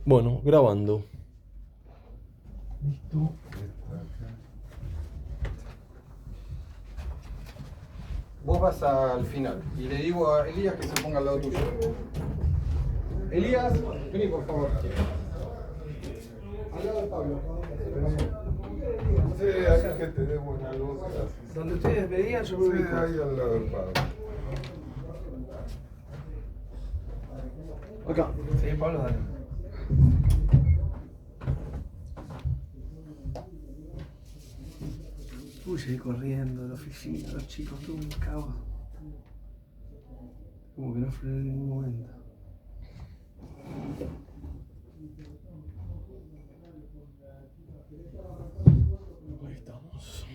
Bueno, grabando. Listo. Vos vas al final y le digo a Elías que se ponga al lado tuyo. Elías, vení por favor. Al lado de Pablo. Sí, acá que te dé buena luz. Donde ustedes veían, yo me Sí, ubico. ahí al lado del Pablo. Acá. Sí, Pablo, dale. Uy, seguí corriendo a la oficina, los chicos, todo un caos. Como que no frené en ningún momento. Ahí estamos.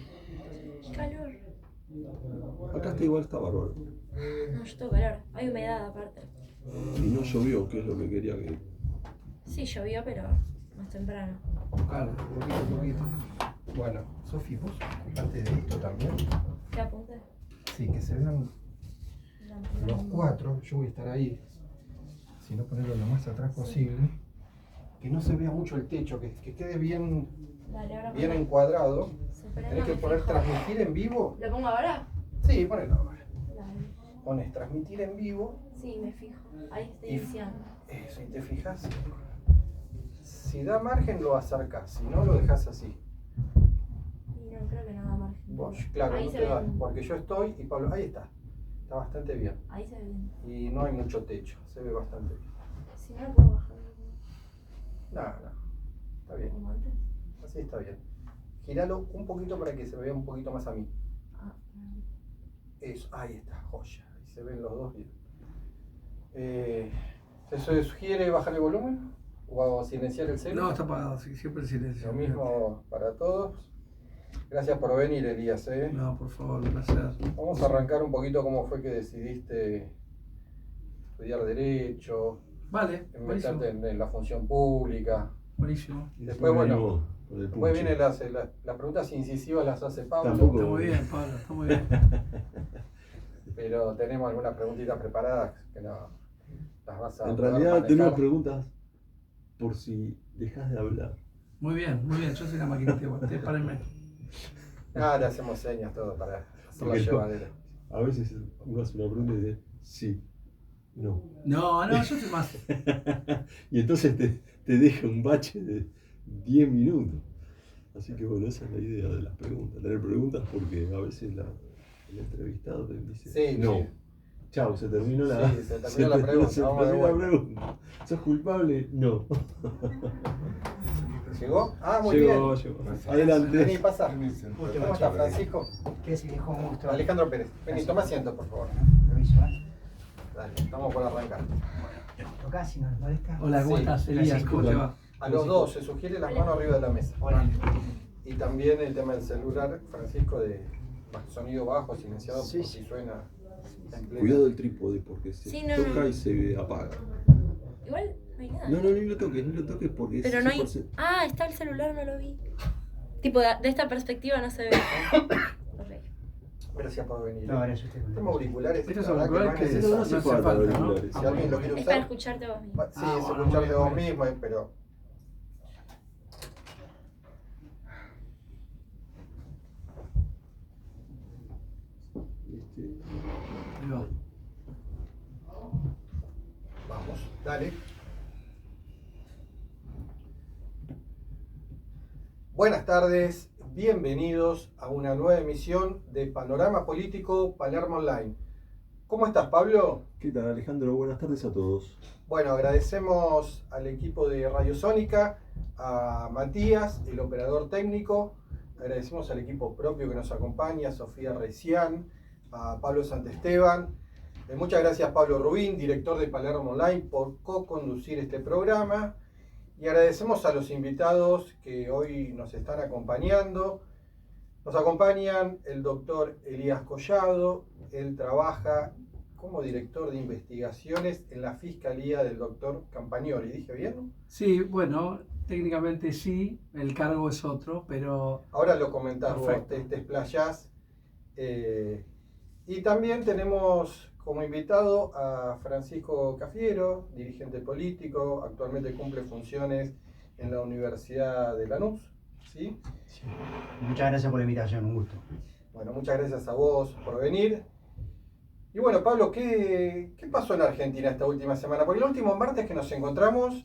Calor. Acá está igual, está bárbaro. No, yo tengo calor. Hay humedad aparte. Y no llovió, que es lo que quería que. Sí, llovió, pero más temprano. Claro, poquito a poquito. Bueno, Sofi, vos ocupate de esto también. ¿Qué apunte? Sí, que se vean los cuatro. Yo voy a estar ahí. Si no, ponerlo lo más atrás posible. Que no se vea mucho el techo, que quede bien, Dale, ahora bien pongo. encuadrado. Se prende, Tenés que me poner fijo. transmitir en vivo. ¿Lo pongo ahora? Sí, ponelo ahora. Dale. Pones transmitir en vivo. Sí, me fijo. Ahí estoy Y- iniciando. Eso, y te fijas. Si da margen lo acercás, si no lo dejas así. Y no creo que no da margen. Vos, claro, Ahí no se te da, ve. porque yo estoy y Pablo, ahí está. Está bastante bien. Ahí se ve bien. Y no hay mucho techo, se ve bastante bien. Si no, lo puedo bajar. No, está bien. Como antes. Así está bien. Giralo un poquito para que se vea un poquito más a mí. Ah, Eso, ahí está, joya. Ahí se ven los dos bien. ¿Se sugiere bajar el volumen? ¿O silenciar el celu? No, está apagado, sí, siempre el silencio. Lo mismo para todos. Gracias por venir, Elías. No, por favor, un placer. Vamos a arrancar un poquito cómo fue que decidiste estudiar Derecho, Vale, buenísimo. meterte en la función pública. Buenísimo. Después, bueno, venimos con el después punche. vienen las preguntas incisivas, las hace Pablo. Tampoco. Está muy bien, Pablo, está muy bien. Pero tenemos algunas preguntitas preparadas que no las vas a En poder realidad manejar. tenemos preguntas por si dejas de hablar. Muy bien, muy bien. Yo soy la maquinita igual. Ustedes párenme. Le hacemos señas todo para hacerla Porque no. llevadera. A veces uno hace una pregunta y dice sí, no. No, no, yo soy más. Y entonces te deja un bache de 10 minutos. Así que bueno, esa es la idea de las preguntas. Tener preguntas porque a veces el entrevistado te dice Sí, no. sí. Chao, se terminó la, Sí, se terminó la pregunta, se vamos de terminó la vuelta. pregunta. ¿Sos culpable? No. ¿Llegó? Ah, muy Llegó. bien. Vení, Adelante. pasa. Vení, sentate. ¿Cómo está, Francisco? ¿Qué es, viejo monstruo? Alejandro Pérez. Vení, toma asiento, por favor. Permiso, ¿eh? Dale, estamos por arrancar. Tocá si no les molesta. Hola, ¿cómo Sí, estás, Elías? Francisco. ¿Cómo te va? A los dos, se sugiere las manos arriba de la mesa. Hola. Y también el tema del celular, Francisco, de sonido bajo, silenciado, Sí, por sí. si suena en plena. Cuidado del trípode porque se Sí, no, toca no. y se apaga. Igual no hay nada. No, ni lo toques porque Pero es no hay. súper Ah, está el celular, no lo vi. Tipo, de esta perspectiva no se ve. Ok. Gracias por venir. No, gracias a usted. Tenemos auriculares. Estos la verdad auriculares más que No, no necesario. hace no hace falta falta, ¿no? auriculares. Si alguien lo quiere Es para usar, escucharte vos mismo. sí, Ah, es bueno, escucharte muy vos bien. mismo, pero Ahí va. vamos, dale. Buenas tardes, bienvenidos a una nueva emisión de Panorama Político Palermo Online. ¿Cómo estás, Pablo? ¿Qué tal, Alejandro? Buenas tardes a todos. Bueno, agradecemos al equipo de Radio Sónica, a Matías, el operador técnico, agradecemos al equipo propio que nos acompaña, Sofía Recián, a Pablo Santesteban. Muchas gracias, Pablo Rubín, director de Palermo Online, por co-conducir este programa. Y agradecemos a los invitados que hoy nos están acompañando. Nos acompañan el doctor Elías Collado, él trabaja como director de investigaciones en la Fiscalía del doctor Campagnoli. ¿Dije bien? Sí, bueno, técnicamente sí, el cargo es otro, pero Ahora lo comentás vos, Perfecto. te explayás. Y también tenemos como invitado a Francisco Cafiero, dirigente político, actualmente cumple funciones en la Universidad de Lanús. ¿Sí? Sí. Muchas gracias por la invitación, un gusto. Bueno, muchas gracias a vos por venir. Y bueno, Pablo, ¿qué pasó en Argentina esta última semana? Porque el último martes que nos encontramos,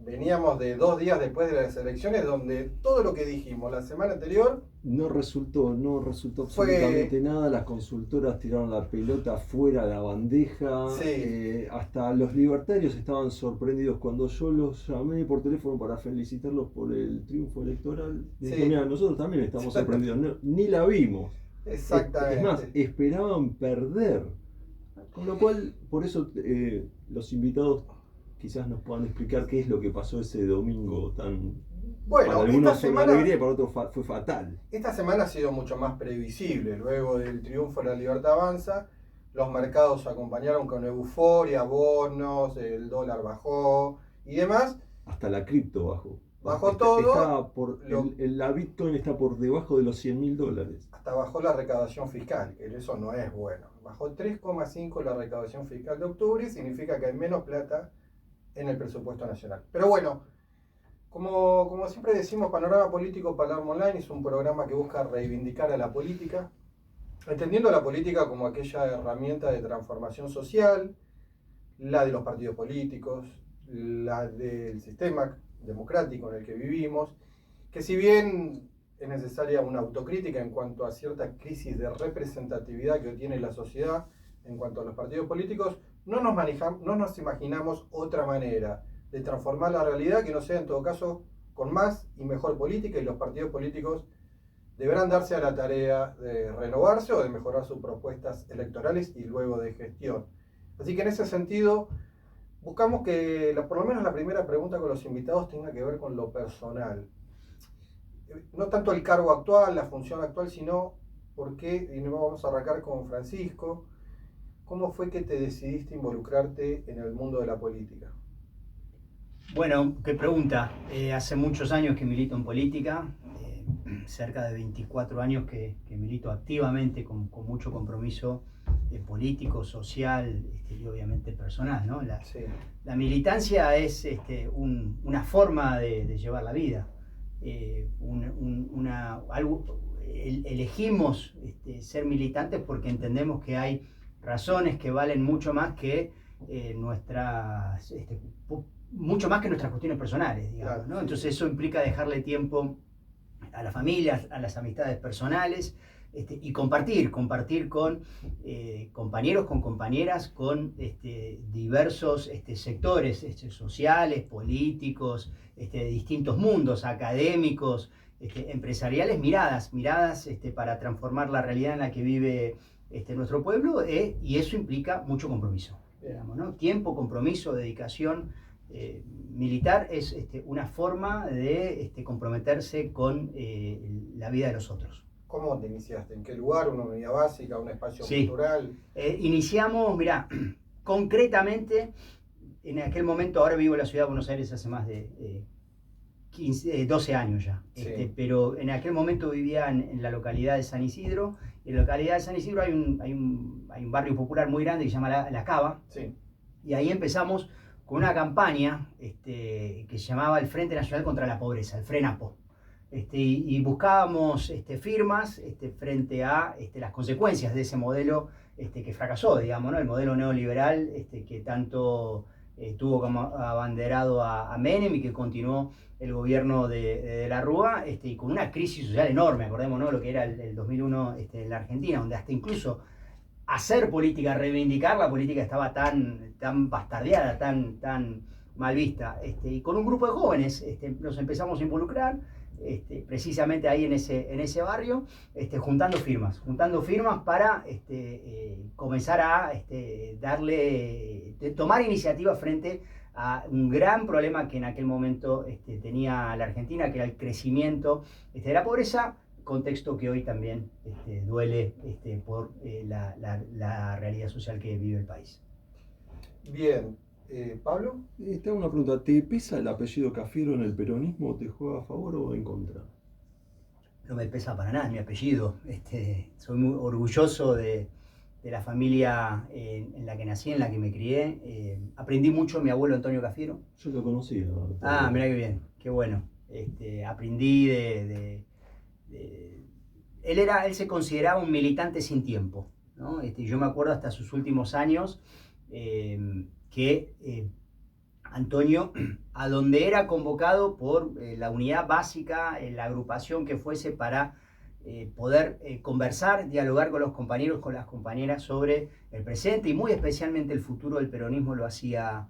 veníamos de 2 días después de las elecciones, donde todo lo que dijimos la semana anterior no resultó absolutamente nada. Las consultoras tiraron la pelota fuera de la bandeja. Sí. Hasta los libertarios estaban sorprendidos cuando yo los llamé por teléfono para felicitarlos por el triunfo electoral. Dije, Sí. mira, nosotros también estamos sorprendidos, ni la vimos. Exactamente. Es más, esperaban perder. Con lo cual, por eso los invitados quizás nos puedan explicar qué es lo que pasó ese domingo tan... Bueno, para algunos esta fue una semana, alegría y para otros fue fatal. esta semana ha sido mucho más previsible. Luego del triunfo de La Libertad Avanza, los mercados acompañaron con euforia, bonos, el dólar bajó y demás. Hasta la cripto bajó. Bajó todo. La Bitcoin está por debajo de los $100.000. Hasta bajó la recaudación fiscal, que eso no es bueno. Bajó 3,5 la recaudación fiscal de octubre, significa que hay menos plata en el presupuesto nacional. Pero bueno, como siempre decimos, Panorama Político Palermo Online es un programa que busca reivindicar a la política, entendiendo la política como aquella herramienta de transformación social, la de los partidos políticos, la del sistema democrático en el que vivimos, que si bien es necesaria una autocrítica en cuanto a cierta crisis de representatividad que tiene la sociedad en cuanto a los partidos políticos, no nos imaginamos otra manera de transformar la realidad que no sea en todo caso con más y mejor política, y los partidos políticos deberán darse a la tarea de renovarse o de mejorar sus propuestas electorales y luego de gestión. Así que en ese sentido buscamos que por lo menos la primera pregunta con los invitados tenga que ver con lo personal. No tanto el cargo actual, la función actual, sino por qué, y nos vamos a arrancar con Francisco, ¿cómo fue que te decidiste involucrarte en el mundo de la política? Bueno, qué pregunta. Hace muchos años que milito en política, cerca de 24 años que milito activamente, con mucho compromiso político, social y obviamente personal, ¿no? Sí. La militancia es una forma de llevar la vida. Elegimos ser militantes porque entendemos que hay razones que valen mucho más que mucho más que nuestras cuestiones personales, digamos, Claro, ¿no? sí. Entonces eso implica dejarle tiempo a la familia, a las amistades personales, y compartir con compañeros, con compañeras, con diversos sectores sociales, políticos, de distintos mundos, académicos, empresariales, miradas para transformar la realidad en la que vive nuestro pueblo, y eso implica mucho compromiso, digamos, ¿no? Tiempo, compromiso, dedicación. Militar es una forma de comprometerse con la vida de los otros. ¿Cómo te iniciaste? ¿En qué lugar? ¿Una unidad básica? ¿Un espacio Sí. cultural? Iniciamos, mirá, concretamente, en aquel momento, ahora vivo en la ciudad de Buenos Aires hace más de 12 años ya, Sí. pero en aquel momento vivía en la localidad de San Isidro. En la localidad de San Isidro hay un barrio popular muy grande que se llama La Cava, Sí. y ahí empezamos con una campaña que se llamaba el Frente Nacional contra la Pobreza, el FRENAPO. Y buscábamos firmas frente a las consecuencias de ese modelo que fracasó, digamos, ¿no? El modelo neoliberal que tanto tuvo como abanderado a Menem y que continuó el gobierno de la Rúa, y con una crisis social enorme. Acordémonos, ¿no?, lo que era el 2001 en la Argentina, donde hasta incluso hacer política, reivindicar la política estaba tan bastardeada, tan mal vista. Y con un grupo de jóvenes nos empezamos a involucrar, precisamente ahí en ese barrio, juntando firmas para comenzar a tomar iniciativa frente a un gran problema que en aquel momento tenía la Argentina, que era el crecimiento de la pobreza, contexto que hoy también duele por la realidad social que vive el país. Bien. ¿Pablo? Te hago una pregunta, ¿te pesa el apellido Cafiero en el peronismo? ¿Te juega a favor o en contra? No me pesa para nada mi apellido. Soy muy orgulloso de de la familia en la que nací, en la que me crié. Aprendí mucho de mi abuelo Antonio Cafiero. Yo lo conocía. Ah, mirá qué bien, qué bueno. Aprendí él se consideraba un militante sin tiempo, ¿no? Yo me acuerdo hasta sus últimos años que Antonio, a donde era convocado por la unidad básica, la agrupación que fuese para poder conversar, dialogar con los compañeros, con las compañeras sobre el presente y muy especialmente el futuro del peronismo, lo hacía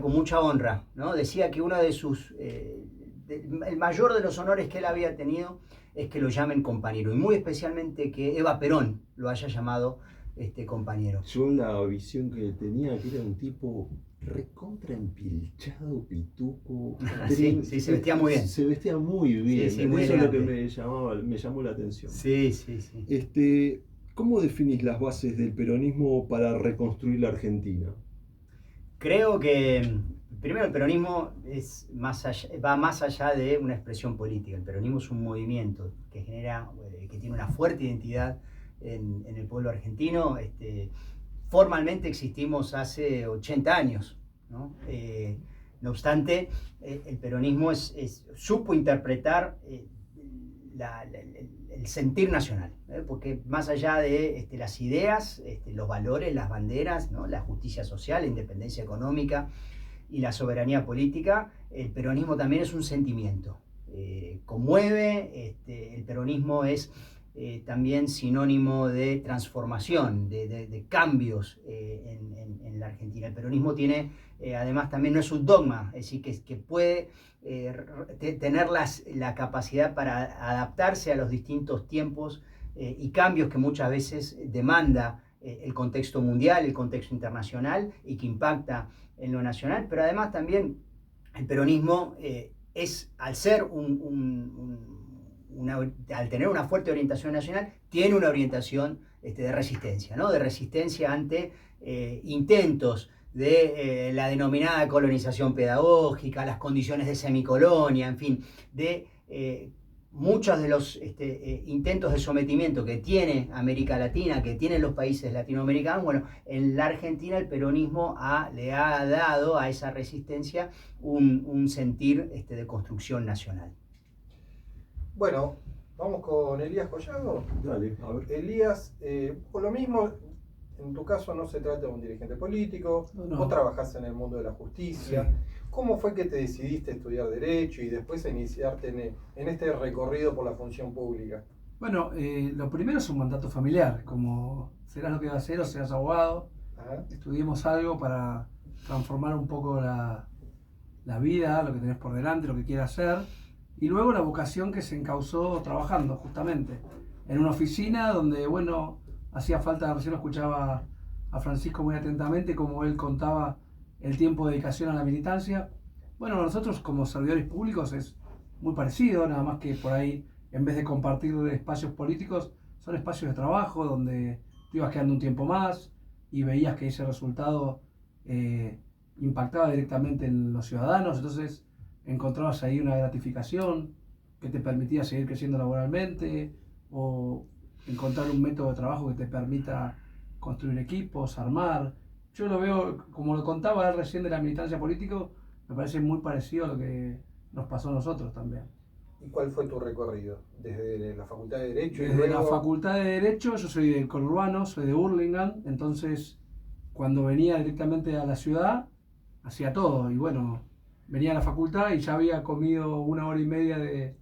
con mucha honra, ¿no? Decía que uno de el mayor de los honores que él había tenido es que lo llamen compañero, y muy especialmente que Eva Perón lo haya llamado compañero. Yo la visión que tenía, que era un tipo recontra empilchado, pituco. Sí, se vestía muy bien. Se vestía muy bien. Sí, muy eso es lo que elegante. me llamó la atención. Sí. ¿Cómo definís las bases del peronismo para reconstruir la Argentina? Creo que primero el peronismo va más allá de una expresión política. El peronismo es un movimiento que tiene una fuerte identidad en el pueblo argentino. Formalmente existimos hace 80 años, ¿no? No obstante, el peronismo supo interpretar el sentir nacional, porque más allá de las ideas, los valores, las banderas, ¿no? La justicia social, la independencia económica y la soberanía política, el peronismo también es un sentimiento. Conmueve, el peronismo es también sinónimo de transformación, de cambios en la Argentina. El peronismo tiene, además, también no es un dogma, es decir, que puede tener la capacidad para adaptarse a los distintos tiempos y cambios que muchas veces demanda el contexto mundial, el contexto internacional y que impacta en lo nacional, pero además también el peronismo al ser al tener una fuerte orientación nacional, tiene una orientación de resistencia, ¿no? De resistencia ante intentos de la denominada colonización pedagógica, las condiciones de semicolonia, en fin, de muchos de los intentos de sometimiento que tiene América Latina, que tienen los países latinoamericanos. Bueno, en la Argentina el peronismo le ha dado a esa resistencia un sentir de construcción nacional. Bueno, vamos con Elías Collado. Dale, a ver. Elías, por lo mismo, en tu caso no se trata de un dirigente político, No. vos trabajás en el mundo de la justicia. Sí. ¿Cómo fue que te decidiste a estudiar Derecho y después a iniciarte en este recorrido por la función pública? Bueno, lo primero es un mandato familiar, como serás lo que vas a hacer o seas abogado, Ajá. estudiemos algo para transformar un poco la vida, lo que tenés por delante, lo que quieras hacer, y luego la vocación que se encauzó trabajando justamente en una oficina donde, bueno, hacía falta, recién lo escuchaba a Francisco muy atentamente, como él contaba el tiempo de dedicación a la militancia. Bueno, nosotros como servidores públicos es muy parecido, nada más que por ahí, en vez de compartir espacios políticos, son espacios de trabajo donde te ibas quedando un tiempo más y veías que ese resultado impactaba directamente en los ciudadanos, entonces encontrabas ahí una gratificación que te permitía seguir creciendo laboralmente o encontrar un método de trabajo que te permita construir equipos, armar. Yo lo veo, como lo contaba él recién de la militancia política, me parece muy parecido a lo que nos pasó a nosotros también. ¿Y cuál fue tu recorrido? Desde la Facultad de Derecho y Desde luego... la Facultad de Derecho, yo soy del conurbano, soy de Hurlingham, entonces cuando venía directamente a la ciudad, hacía todo. Y bueno, venía a la facultad y ya había comido 1 hora y media de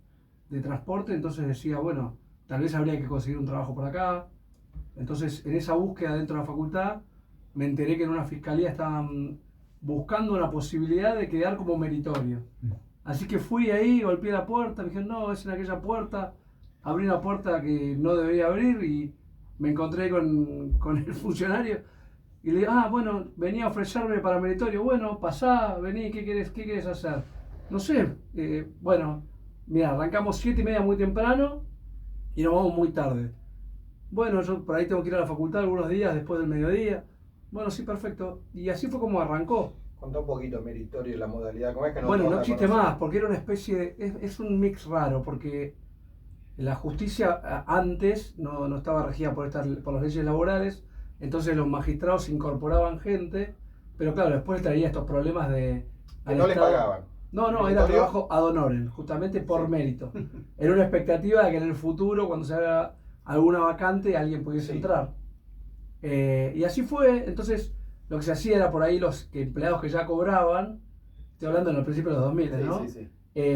transporte, entonces decía, bueno, tal vez habría que conseguir un trabajo por acá. Entonces, en esa búsqueda dentro de la facultad, me enteré que en una fiscalía estaban buscando una posibilidad de quedar como meritorio. Así que fui ahí, golpeé la puerta, me dijeron, no, es en aquella puerta. Abrí una puerta que no debería abrir y me encontré con el funcionario. Y le digo, bueno, venía a ofrecerme para meritorio. Bueno, pasá, vení, ¿qué querés hacer? No sé, bueno, mira, arrancamos 7:30 muy temprano y nos vamos muy tarde. Bueno, yo por ahí tengo que ir a la facultad algunos días después del mediodía. Bueno, sí, perfecto. Y así fue como arrancó. Contá un poquito meritorio y la modalidad. ¿Cómo es que Bueno, no la existe conocés? más, porque era una especie de... Es un mix raro, porque la justicia antes no estaba regida por las leyes laborales, entonces los magistrados incorporaban gente, pero claro, después traía estos problemas de... Que al no les Estado. pagaban. No, era ¿Meritorio? trabajo ad honorem, justamente por mérito. Era una expectativa de que en el futuro, cuando se haga alguna vacante, alguien pudiese Sí. entrar. Y así fue. Entonces, lo que se hacía era por ahí los empleados que ya cobraban, estoy hablando en el principio de los 2000, ¿no? Sí.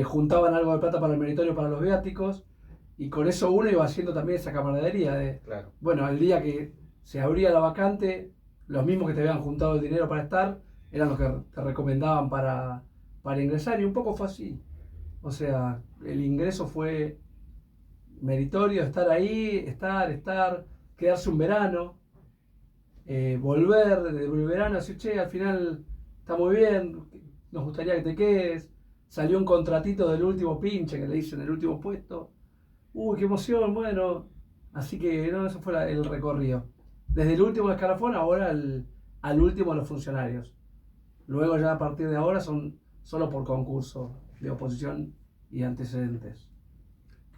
Juntaban algo de plata para el meritorio para los viáticos, y con eso uno iba haciendo también esa camaradería de, Claro. bueno, el día que se abría la vacante, los mismos que te habían juntado el dinero para estar, eran los que te recomendaban para ingresar, y un poco fue así. O sea, el ingreso fue meritorio, estar ahí, estar, quedarse un verano, volver del verano, decir, che, al final está muy bien, nos gustaría que te quedes. Salió un contratito del último pinche, que le dicen el último puesto. Uy, qué emoción, bueno. Así que no, eso fue el recorrido. Desde el último escalafón ahora al último de los funcionarios. Luego ya a partir de ahora son solo por concurso de oposición y antecedentes.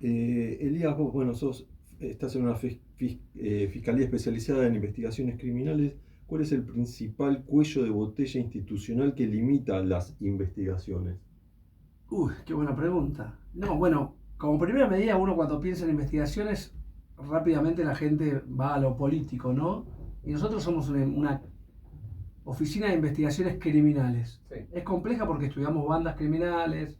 Elías, vos, bueno, estás en una fiscalía especializada en investigaciones criminales. ¿Cuál es el principal cuello de botella institucional que limita las investigaciones? Uy, qué buena pregunta. No, bueno, como primera medida, uno cuando piensa en investigaciones, rápidamente la gente va a lo político, ¿no? Y nosotros somos una oficina de investigaciones criminales. Sí. Es compleja porque estudiamos bandas criminales.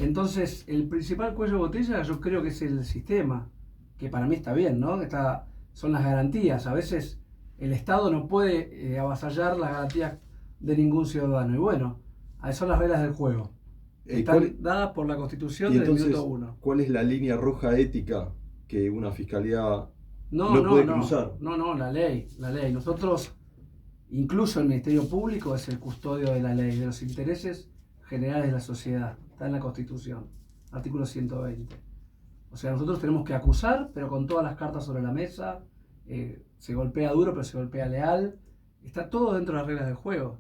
Entonces, el principal cuello de botella yo creo que es el sistema, que para mí está bien, ¿no? Son las garantías. A veces el Estado no puede avasallar las garantías de ningún ciudadano. Y bueno, ahí son las reglas del juego. Están dadas por la Constitución y del entonces, minuto 1. ¿cuál es la línea roja ética que una fiscalía no puede cruzar? No, la ley. Nosotros, incluso el Ministerio Público es el custodio de la ley, de los intereses generales de la sociedad. Está en la Constitución, artículo 120. O sea, nosotros tenemos que acusar, pero con todas las cartas sobre la mesa. Se golpea duro, pero se golpea leal. Está todo dentro de las reglas del juego.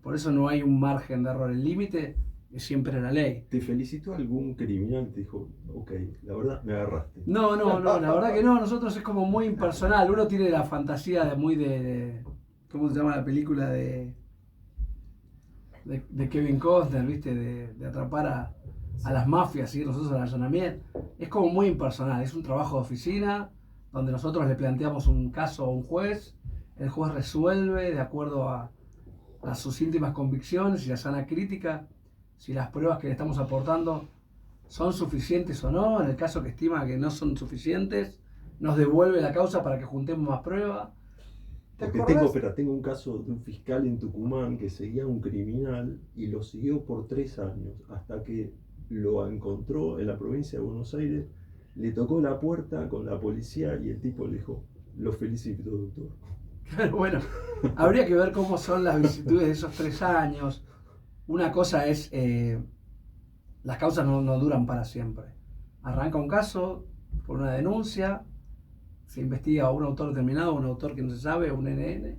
Por eso no hay un margen de error. El límite es siempre la ley. ¿Te felicitó algún criminal? Te dijo, ok, la verdad me agarraste. No, la verdad que no. Nosotros es como muy impersonal. Uno tiene la fantasía de ¿cómo se llama la película? De Kevin Costner, ¿viste? De atrapar a las mafias, ¿sí? Nosotros al allanamiento. Es como muy impersonal. Es un trabajo de oficina donde nosotros le planteamos un caso a un juez. El juez resuelve de acuerdo a sus íntimas convicciones y la sana crítica, si las pruebas que le estamos aportando son suficientes o no. En el caso que estima que no son suficientes, nos devuelve la causa para que juntemos más pruebas. Porque tengo un caso de un fiscal en Tucumán que seguía a un criminal y lo siguió por 3 años hasta que lo encontró en la provincia de Buenos Aires, le tocó la puerta con la policía y el tipo le dijo, lo felicito, doctor. Claro, bueno, habría que ver cómo son las vicisitudes de esos 3 años. Una cosa es, las causas no duran para siempre. Arranca un caso por una denuncia, se investiga a un autor determinado, un autor que no se sabe, un NN,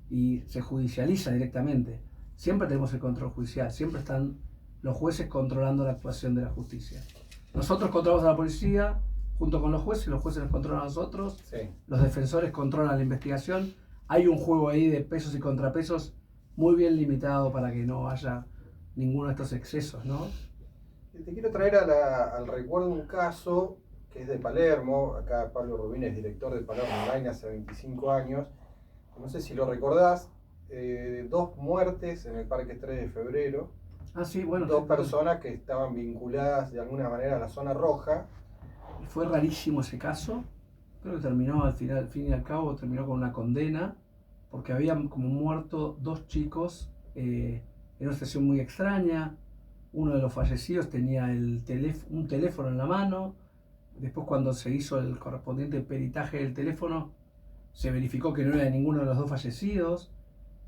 y se judicializa directamente. Siempre tenemos el control judicial, siempre están los jueces controlando la actuación de la justicia. Nosotros controlamos a la policía junto con los jueces nos controlan a nosotros, Sí. los defensores controlan la investigación. Hay un juego ahí de pesos y contrapesos muy bien limitado para que no haya ninguno de estos excesos, ¿no? Te quiero traer al recuerdo un caso que es de Palermo. Acá Pablo Rubín es director de Palermo Online hace 25 años. No sé si lo recordás, 2 muertes en el Parque 3 de Febrero. Ah, sí, bueno. 2 personas que estaban vinculadas de alguna manera a la zona roja. Fue rarísimo ese caso. Creo que terminó al fin y al cabo, terminó con una condena, porque habían como muerto 2 chicos en una situación muy extraña. Uno de los fallecidos tenía un teléfono en la mano. Después, cuando se hizo el correspondiente peritaje del teléfono, se verificó que no era de ninguno de los 2 fallecidos,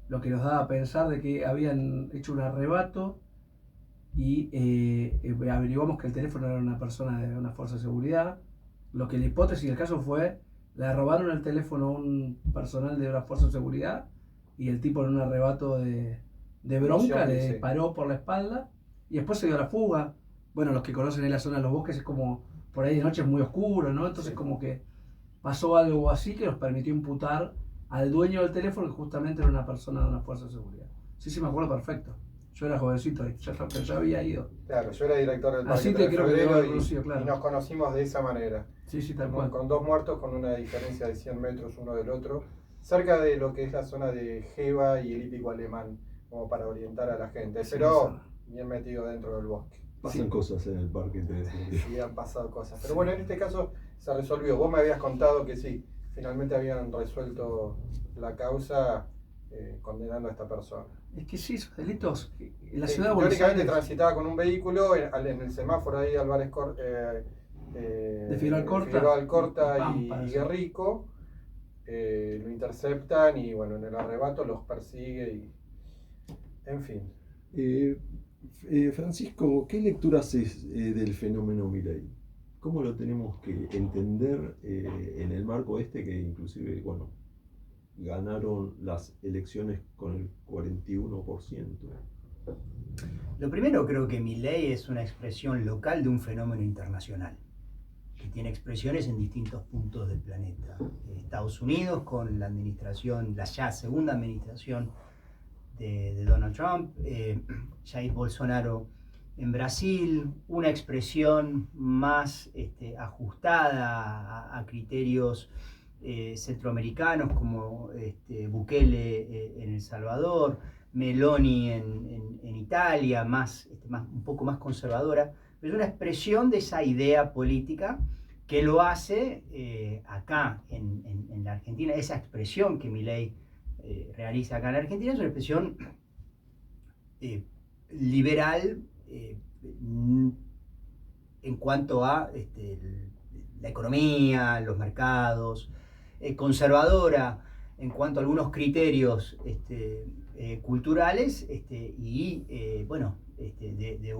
lo que nos daba a pensar de que habían hecho un arrebato, y averiguamos que el teléfono era una persona de una fuerza de seguridad. Lo que la hipótesis del caso fue, le robaron el teléfono a un personal de una fuerza de seguridad y el tipo en un arrebato de bronca le disparó por la espalda y después se dio a la fuga. Bueno, los que conocen en la zona de los bosques es como, por ahí de noche es muy oscuro, ¿no? Entonces como que pasó algo así que nos permitió imputar al dueño del teléfono, que justamente era una persona de una fuerza de seguridad. Sí, me acuerdo perfecto. Yo era jovencito, pero ya había ido. Claro, yo era director del Así Parque te 3 de creo que Febrero lo había conocido, claro. y nos conocimos de esa manera. Sí, tal cual. Con 2 muertos, con una diferencia de 100 metros uno del otro, cerca de lo que es la zona de Jeva y el hípico alemán, como para orientar a la gente, pero bien metido dentro del bosque. Pasan cosas en el parque. Sí, han pasado cosas. Pero bueno, en este caso se resolvió. Vos me habías contado que sí, finalmente habían resuelto la causa condenando a esta persona. Es que sí, esos delitos. En la Sí, ciudad de Buenos teóricamente Aires. transitaba con un vehículo en el semáforo ahí Álvarez De Figueroa Alcorta y Pampa, sí. Guerrico. Lo interceptan y bueno, en el arrebato los persigue y en fin. Francisco, ¿qué lectura haces del fenómeno Milei? ¿Cómo lo tenemos que entender en el marco este que inclusive, bueno, ganaron las elecciones con el 41%? Lo primero, creo que Milei es una expresión local de un fenómeno internacional que tiene expresiones en distintos puntos del planeta. Estados Unidos con la administración, la ya segunda administración de Donald Trump, Jair Bolsonaro en Brasil, una expresión más ajustada a criterios centroamericanos como Bukele en El Salvador, Meloni en Italia, un poco más conservadora, pero es una expresión de esa idea política que lo hace acá en la Argentina. Esa expresión que Milei realiza acá en la Argentina es una expresión liberal en cuanto a la economía, los mercados, conservadora en cuanto a algunos criterios culturales y bueno, de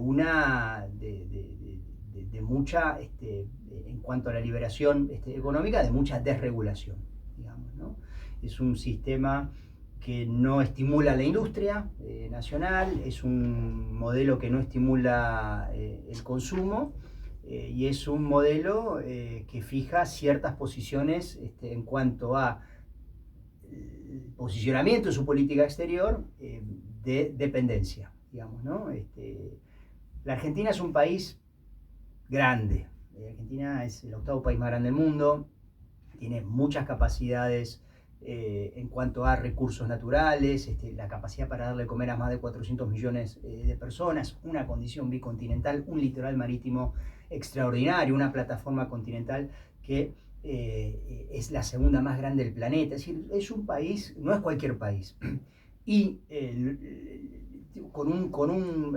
mucha, en cuanto a la liberación económica, de mucha desregulación, digamos, ¿no? Es un sistema que no estimula la industria nacional, es un modelo que no estimula el consumo y es un modelo que fija ciertas posiciones en cuanto a posicionamiento de su política exterior de dependencia, digamos, ¿no? La Argentina es un país grande. Argentina es el 8º país más grande del mundo, tiene muchas capacidades en cuanto a recursos naturales, la capacidad para darle de comer a más de 400 millones de personas, una condición bicontinental, un litoral marítimo extraordinario, una plataforma continental que es la segunda más grande del planeta. Es decir, es un país, no es cualquier país, y con un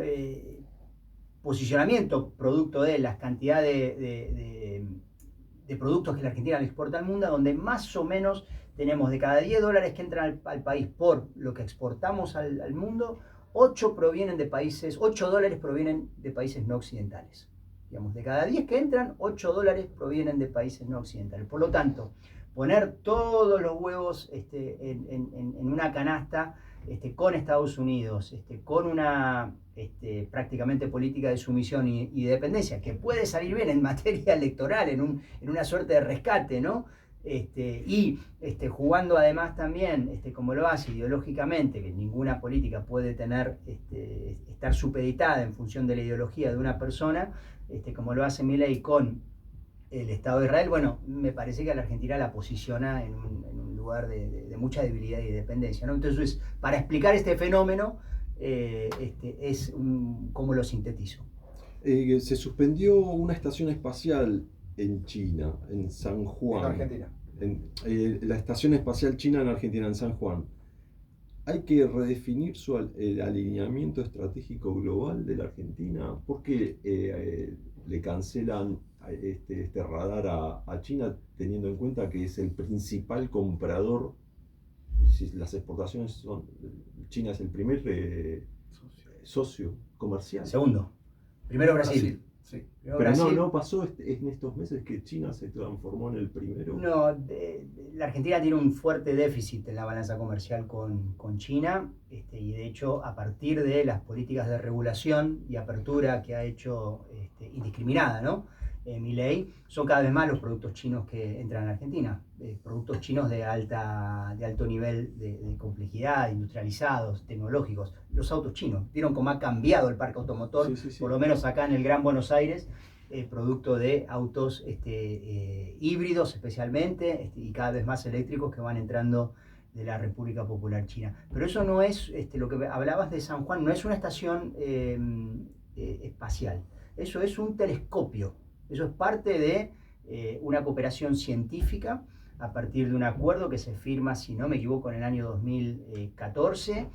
posicionamiento producto de las cantidades de productos que la Argentina le exporta al mundo, donde más o menos tenemos de cada $10 que entran al país por lo que exportamos al mundo, 8 dólares provienen de países no occidentales. Digamos, de cada 10 que entran, 8 dólares provienen de países no occidentales. Por lo tanto, poner todos los huevos en una canasta con Estados Unidos, con una prácticamente política de sumisión y de dependencia, que puede salir bien en materia electoral, en una suerte de rescate, ¿no? Y jugando además también, como lo hace ideológicamente, que ninguna política puede tener, estar supeditada en función de la ideología de una persona, como lo hace Milei con el Estado de Israel, bueno, me parece que a la Argentina la posiciona en un lugar de mucha debilidad y dependencia, ¿no? Entonces, para explicar este fenómeno, ¿cómo lo sintetizo? Se suspendió una estación espacial en China, en San Juan. En Argentina. La estación espacial china en Argentina, en San Juan. ¿Hay que redefinir el alineamiento estratégico global de la Argentina? ¿Por qué le cancelan este radar a China, teniendo en cuenta que es el principal comprador? Si las exportaciones son... China es el primer socio comercial. Segundo. Primero Brasil. Sí. Pero Brasil, no pasó en estos meses que China se transformó en el primero. No, la Argentina tiene un fuerte déficit en la balanza comercial con China, y de hecho a partir de las políticas de regulación y apertura que ha hecho indiscriminada, ¿no? Milei, son cada vez más los productos chinos que entran a la Argentina. Productos chinos de alto nivel de complejidad, industrializados, tecnológicos. Los autos chinos. ¿Vieron cómo ha cambiado el parque automotor? Sí, sí, sí. Por lo menos acá en el Gran Buenos Aires, producto de autos híbridos especialmente, y cada vez más eléctricos que van entrando de la República Popular China. Pero eso no es, lo que hablabas de San Juan, no es una estación espacial. Eso es un telescopio. Eso es parte de una cooperación científica a partir de un acuerdo que se firma, si no me equivoco, en el año 2014,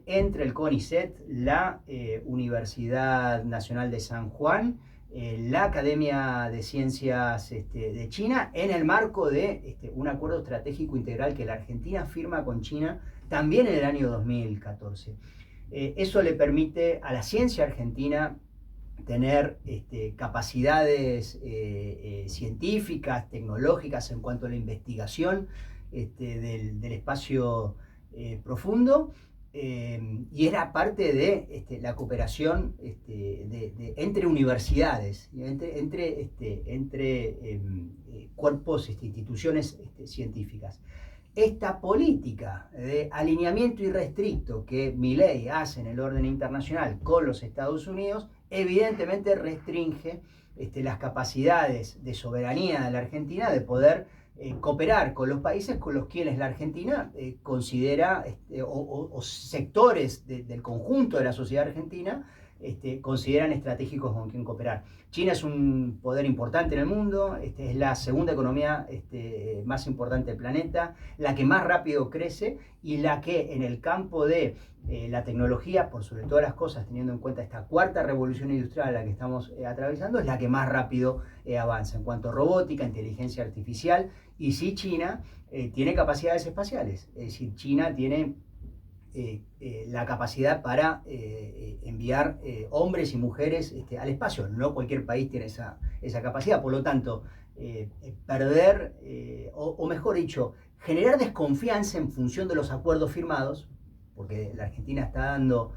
entre el CONICET, la Universidad Nacional de San Juan, la Academia de Ciencias de China, en el marco de un acuerdo estratégico integral que la Argentina firma con China también en el año 2014. Eso le permite a la ciencia argentina tener capacidades científicas, tecnológicas en cuanto a la investigación del espacio profundo, y era parte de la cooperación entre universidades, entre cuerpos, instituciones científicas. Esta política de alineamiento irrestricto que Milei hace en el orden internacional con los Estados Unidos evidentemente restringe las capacidades de soberanía de la Argentina de poder cooperar con los países con los quienes la Argentina considera, o sectores del conjunto de la sociedad argentina consideran estratégicos con quien cooperar. China es un poder importante en el mundo, es la segunda economía más importante del planeta, la que más rápido crece y la que en el campo de la tecnología, por sobre todas las cosas, teniendo en cuenta esta cuarta revolución industrial a la que estamos atravesando, es la que más rápido avanza en cuanto a robótica, inteligencia artificial. Y sí, China tiene capacidades espaciales, es decir, China tiene la capacidad para enviar hombres y mujeres al espacio. No cualquier país tiene esa capacidad, por lo tanto, perder, o mejor dicho, generar desconfianza en función de los acuerdos firmados, porque la Argentina está dando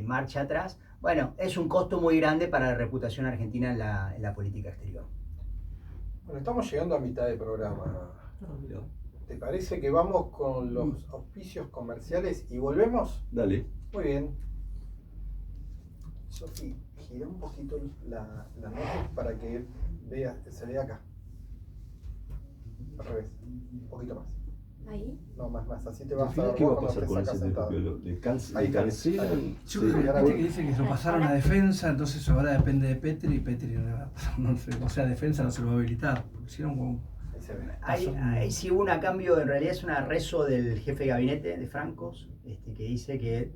marcha atrás, bueno, es un costo muy grande para la reputación argentina en la política exterior. Bueno, estamos llegando a mitad del programa. Mirá. ¿Te parece que vamos con los auspicios comerciales y volvemos? Dale. Muy bien. Sofi, gira un poquito la nota para que se vea acá. Al revés. Un poquito más. Ahí. No, más. Así te vas a ver ¿Qué va a cuando pasar te con sacas ese sentado. telescopio? ¿Le Ahí está. cancelan? Yo Sí. creo que dice que lo pasaron a defensa, entonces ahora depende de Petri y Petri no sé, o sea, defensa no se lo va a habilitar. Porque hicieron como. Ahí se ve. Ahí sí hubo un cambio, en realidad es un arrezo del jefe de gabinete de Francos, que dice que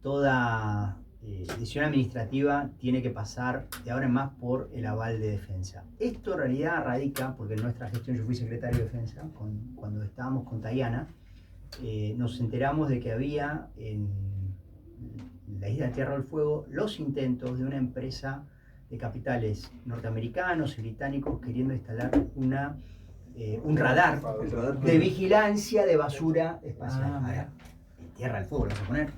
toda decisión administrativa tiene que pasar de ahora en más por el aval de defensa. Esto en realidad radica, porque en nuestra gestión yo fui secretario de defensa, cuando estábamos con Tayana, nos enteramos de que había en la isla de Tierra del Fuego los intentos de una empresa de capitales norteamericanos y británicos queriendo instalar un radar El radar de vigilancia de basura espacial. Ah, mira. En Tierra del Fuego, lo vas a poner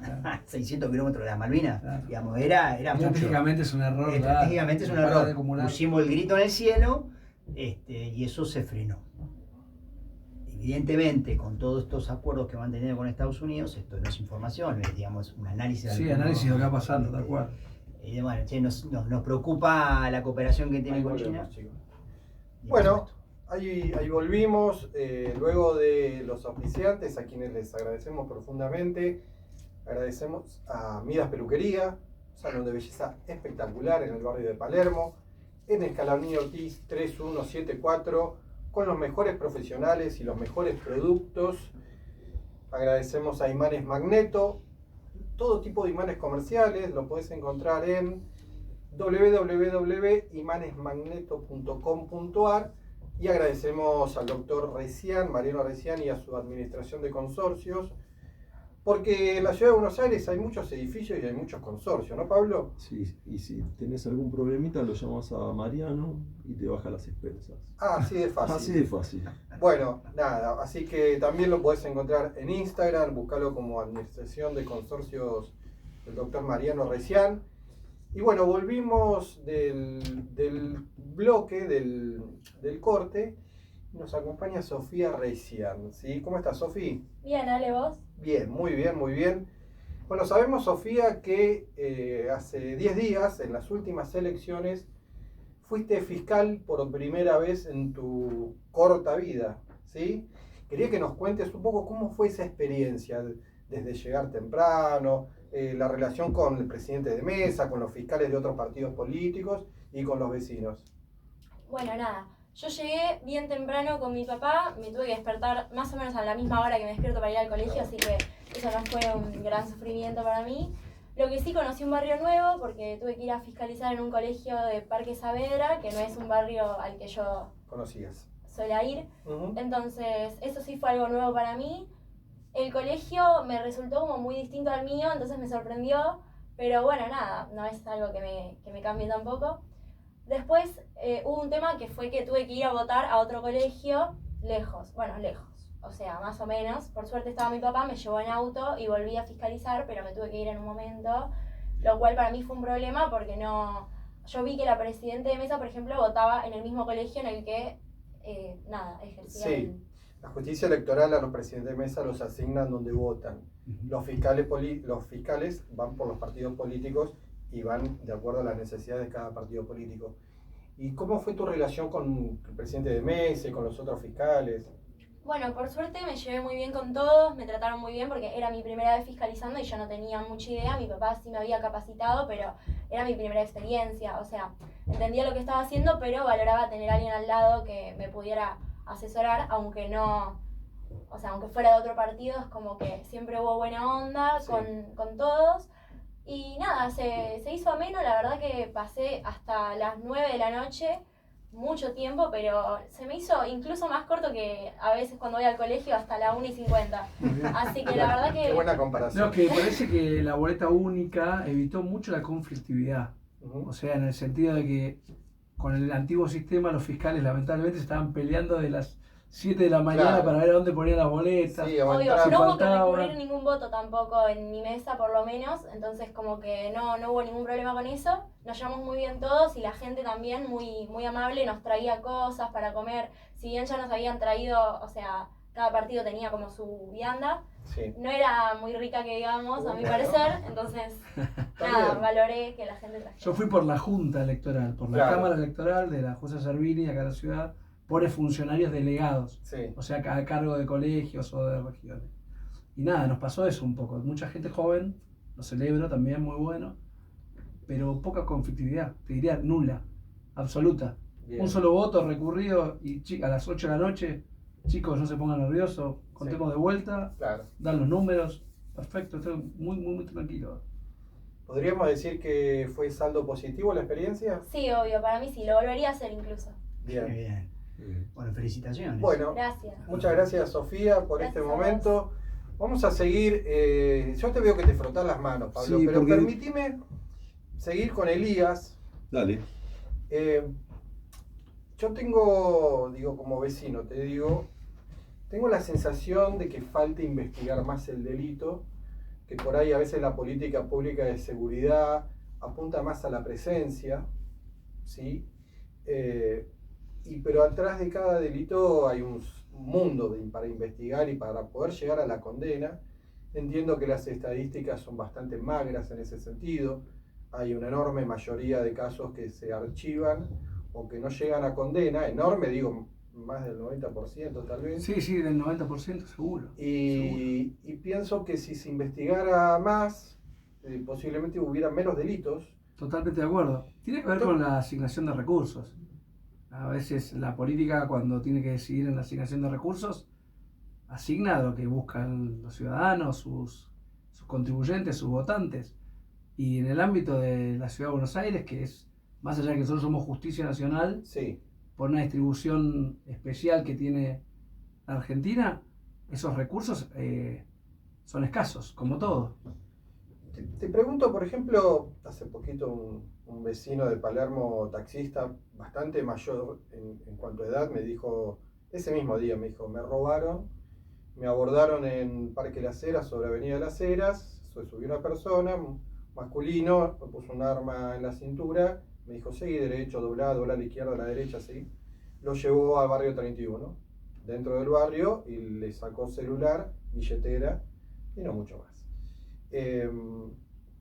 600 kilómetros de las Malvinas, Claro. digamos, era mucho. Estratégicamente es un error. Estratégicamente es un Para de error. acumular. Pusimos el grito en el cielo y eso se frenó. Evidentemente, con todos estos acuerdos que van teniendo con Estados Unidos, esto no es información, es, digamos, un análisis. Sí, análisis de lo que va pasando, tal cual. Y bueno, che, nos preocupa la cooperación que tiene Ahí con volvemos, China. chicos. Y Bueno, ahí volvimos, luego de los auspiciantes, a quienes les agradecemos profundamente. Agradecemos a Midas Peluquería, salón de belleza espectacular en el barrio de Palermo, en Escalabrino Ortiz 3174, con los mejores profesionales y los mejores productos. Agradecemos a Imanes Magneto, todo tipo de imanes comerciales, lo puedes encontrar en www.imanesmagneto.com.ar. Y agradecemos al doctor Recián, Mariano Recián, y a su administración de consorcios, porque en la ciudad de Buenos Aires hay muchos edificios y hay muchos consorcios, ¿no, Pablo? Sí, y si tenés algún problemita, lo llamas a Mariano y te baja las expensas. Ah, así de fácil. Así de fácil. Bueno, nada, así que también lo podés encontrar en Instagram, buscalo como Administración de Consorcios del doctor Mariano Recián. Y bueno, volvimos del bloque, del corte. Nos acompaña Sofía Reisian, ¿sí? ¿Cómo estás, Sofía? Bien, Ale, vos. Bien, muy bien, muy bien. Bueno, sabemos, Sofía, que hace 10 días, en las últimas elecciones, fuiste fiscal por primera vez en tu corta vida, ¿sí? Quería que nos cuentes un poco cómo fue esa experiencia, desde llegar temprano, la relación con el presidente de mesa, con los fiscales de otros partidos políticos y con los vecinos. Bueno, nada. Yo llegué bien temprano con mi papá, me tuve que despertar más o menos a la misma hora que me despierto para ir al colegio, así que eso no fue un gran sufrimiento para mí. Lo que sí, conocí un barrio nuevo porque tuve que ir a fiscalizar en un colegio de Parque Saavedra, que no es un barrio al que yo ¿Conocías? suelo ir. Uh-huh. Entonces, eso sí fue algo nuevo para mí. El colegio me resultó como muy distinto al mío, entonces me sorprendió, pero bueno, nada, no es algo que me cambie tampoco. Después hubo un tema que fue que tuve que ir a votar a otro colegio lejos, o sea, más o menos. Por suerte estaba mi papá, me llevó en auto y volví a fiscalizar, pero me tuve que ir en un momento, lo cual para mí fue un problema porque no... Yo vi que la presidenta de mesa, por ejemplo, votaba en el mismo colegio en el que, ejercía. Sí, la justicia electoral a los presidentes de mesa los asignan donde votan. Los fiscales van por los partidos políticos y van de acuerdo a las necesidades de cada partido político. ¿Y cómo fue tu relación con el presidente de mesa y con los otros fiscales? Bueno, por suerte me llevé muy bien con todos, me trataron muy bien porque era mi primera vez fiscalizando y yo no tenía mucha idea. Mi papá sí me había capacitado, pero era mi primera experiencia. O sea, entendía lo que estaba haciendo, pero valoraba tener a alguien al lado que me pudiera asesorar, aunque no... O sea, aunque fuera de otro partido, es como que siempre hubo buena onda Sí. con todos. Y nada, se hizo ameno, la verdad que pasé hasta las 9 de la noche, mucho tiempo, pero se me hizo incluso más corto que a veces cuando voy al colegio, hasta la 1:50. Así que la verdad Qué que... buena comparación. No, que parece que la boleta única evitó mucho la conflictividad. Uh-huh. O sea, en el sentido de que con el antiguo sistema los fiscales lamentablemente se estaban peleando de las 7 de la mañana Claro. para ver a dónde ponían las boletas. Sí, Obvio, aguantaba. no hubo que faltaba. recurrir ningún voto tampoco en mi mesa, por lo menos, entonces como que no hubo ningún problema con eso. Nos llevamos muy bien todos y la gente también muy, muy amable, nos traía cosas para comer. Si bien ya nos habían traído, o sea, cada partido tenía como su vianda, Sí. no era muy rica que digamos, a mi Bueno. parecer, entonces nada, bien. valoré que la gente trajera. Yo fui por la Junta Electoral, por la Claro. Cámara Electoral de la José Servini, acá en la ciudad, pone funcionarios delegados, Sí. o sea, a cargo de colegios o de regiones. Y nada, nos pasó eso un poco. Mucha gente joven, lo celebro también, muy bueno, pero poca conflictividad, te diría nula, absoluta. Bien. Un solo voto recurrido y a las 8 de la noche, chicos, no se pongan nerviosos, contemos de vuelta, Claro. dan los números, perfecto, estoy muy, muy, muy tranquilo. ¿Podríamos decir que fue saldo positivo la experiencia? Sí, obvio, para mí sí, lo volvería a hacer incluso. Qué Bien. bien. Bueno, felicitaciones. Bueno, Gracias. muchas gracias, Sofía, por Gracias este a vos. momento. Vamos a seguir. Yo te veo que te frotas las manos, Pablo, Sí, pero porque- permitime seguir con Elías. Dale. Yo tengo, como vecino, tengo la sensación de que falta investigar más el delito, que por ahí a veces la política pública de seguridad apunta más a la presencia, ¿sí? Pero atrás de cada delito hay un mundo para investigar y para poder llegar a la condena. Entiendo que las estadísticas son bastante magras en ese sentido. Hay una enorme mayoría de casos que se archivan o que no llegan a condena. Enorme, digo, más del 90% tal vez. Sí, sí, del 90% seguro. Y pienso que si se investigara más, posiblemente hubiera menos delitos. Totalmente de acuerdo. Tiene que ver con la asignación de recursos. A veces la política, cuando tiene que decidir en la asignación de recursos, asigna lo que buscan los ciudadanos, sus contribuyentes, sus votantes. Y en el ámbito de la Ciudad de Buenos Aires, que es, más allá de que nosotros somos justicia nacional, Sí, por una distribución especial que tiene la Argentina, esos recursos son escasos, como todo. te pregunto, por ejemplo, hace poquito un vecino de Palermo, taxista, bastante mayor en cuanto a edad, me dijo, ese mismo día me dijo, me robaron, me abordaron en Parque Las Heras, sobre Avenida Las Heras, se subió una persona, masculino, me puso un arma en la cintura, me dijo, seguí derecho, dobla a la izquierda, a la derecha, seguí. Lo llevó al barrio 31, dentro del barrio, y le sacó celular, billetera, y no mucho más.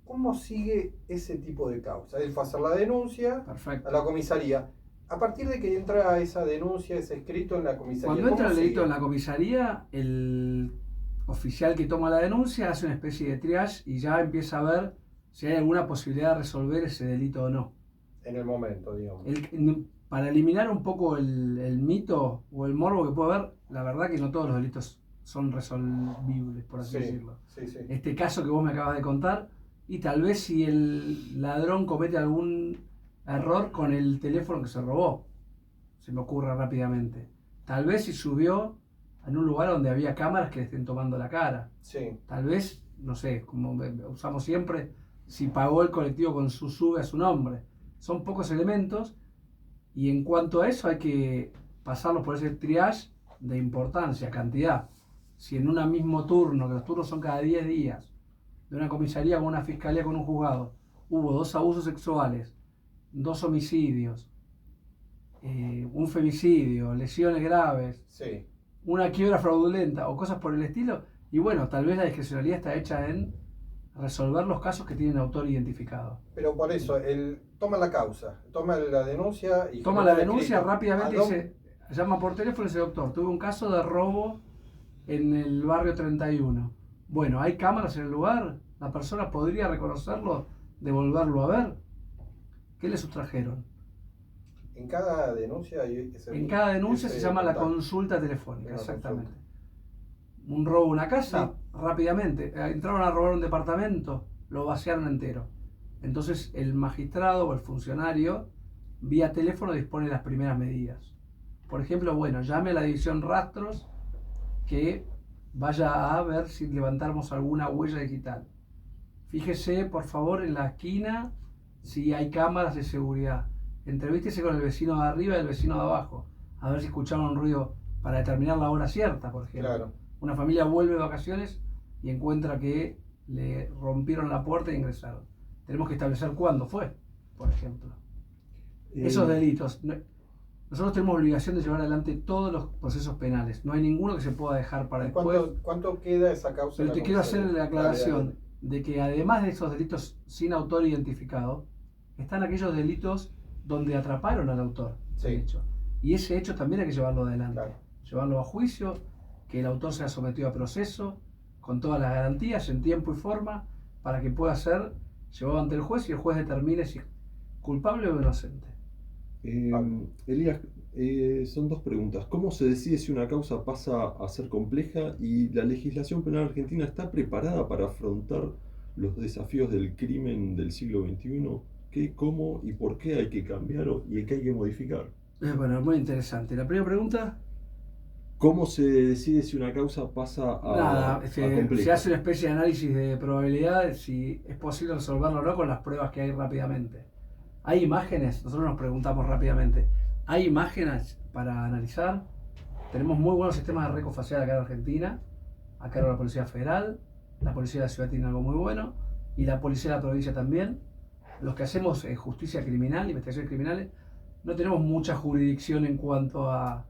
¿Cómo sigue ese tipo de causa? Él fue a hacer la denuncia Perfecto. a la comisaría. A partir de que entra esa denuncia, ese escrito en la comisaría. Cuando entra el ¿cómo delito sigue? en la comisaría, el oficial que toma la denuncia hace una especie de triage y ya empieza a ver si hay alguna posibilidad de resolver ese delito o no. En el momento, digamos. Para eliminar un poco el mito o el morbo que puede haber, la verdad que no todos los delitos son resolvibles, por así Sí, decirlo. sí, sí. Este caso que vos me acabas de contar, y tal vez si el ladrón comete algún error con el teléfono que se robó, se me ocurre rápidamente. Tal vez si subió en un lugar donde había cámaras que le estén tomando la cara. Sí, Tal vez, no sé, como usamos siempre, si pagó el colectivo con su sube a su nombre. Son pocos elementos y en cuanto a eso hay que pasarlos por ese triage de importancia, cantidad. Si en un mismo turno, que los turnos son cada 10 días, de una comisaría con una fiscalía con un juzgado, hubo 2 abusos sexuales, 2 homicidios, un femicidio, lesiones graves, sí. una quiebra fraudulenta o cosas por el estilo, y bueno, tal vez la discrecionalidad está hecha en resolver los casos que tienen autor identificado. Pero por eso, él toma la causa, toma la denuncia y... Toma genera la el denuncia escrito. rápidamente ¿A y dónde? se llama por teléfono y dice, doctor, tuve un caso de robo en el barrio 31. Bueno, ¿hay cámaras en el lugar? ¿La persona podría reconocerlo, devolverlo a ver? ¿Qué le sustrajeron? En cada denuncia hay ese... En cada denuncia se llama la contacto. consulta telefónica, Una exactamente. consulta. Un robo a una casa, rápidamente. Entraron a robar un departamento, lo vaciaron entero. Entonces el magistrado o el funcionario, vía teléfono, dispone de las primeras medidas. Por ejemplo, bueno, llame a la división rastros que vaya a ver si levantamos alguna huella digital. Fíjese, por favor, en la esquina si hay cámaras de seguridad. Entrevístese con el vecino de arriba y el vecino de abajo, a ver si escucharon un ruido para determinar la hora cierta, por ejemplo. Claro. Una familia vuelve de vacaciones y encuentra que le rompieron la puerta e ingresaron. Tenemos que establecer cuándo fue, por ejemplo. Esos delitos. Nosotros tenemos obligación de llevar adelante todos los procesos penales. No hay ninguno que se pueda dejar para después. ¿Cuánto queda esa causa? Pero en te la quiero hacer comisaría? la aclaración Dale, dale. de que además de esos delitos sin autor identificado, están aquellos delitos donde atraparon al autor Sí. del hecho. Y ese hecho también hay que llevarlo adelante. Claro. Llevarlo a juicio, que el autor sea sometido a proceso, con todas las garantías, en tiempo y forma, para que pueda ser llevado ante el juez y el juez determine si es culpable o inocente. Elías, son 2 preguntas. ¿Cómo se decide si una causa pasa a ser compleja y la legislación penal argentina está preparada para afrontar los desafíos del crimen del siglo XXI? ¿Qué, cómo y por qué hay que cambiar y qué hay que modificar? Bueno, muy interesante. La primera pregunta, ¿Cómo se decide si una causa pasa nada, a se compleja? hace una especie de análisis de probabilidad, si es posible resolverlo o no con las pruebas que hay rápidamente. ¿Hay imágenes? Nosotros nos preguntamos rápidamente. ¿Hay imágenes para analizar? Tenemos muy buenos sistemas de recofacial acá en Argentina, a cargo de la Policía Federal, la Policía de la Ciudad tiene algo muy bueno, y la Policía de la Provincia también. Los que hacemos justicia criminal, investigaciones criminales, no tenemos mucha jurisdicción en cuanto a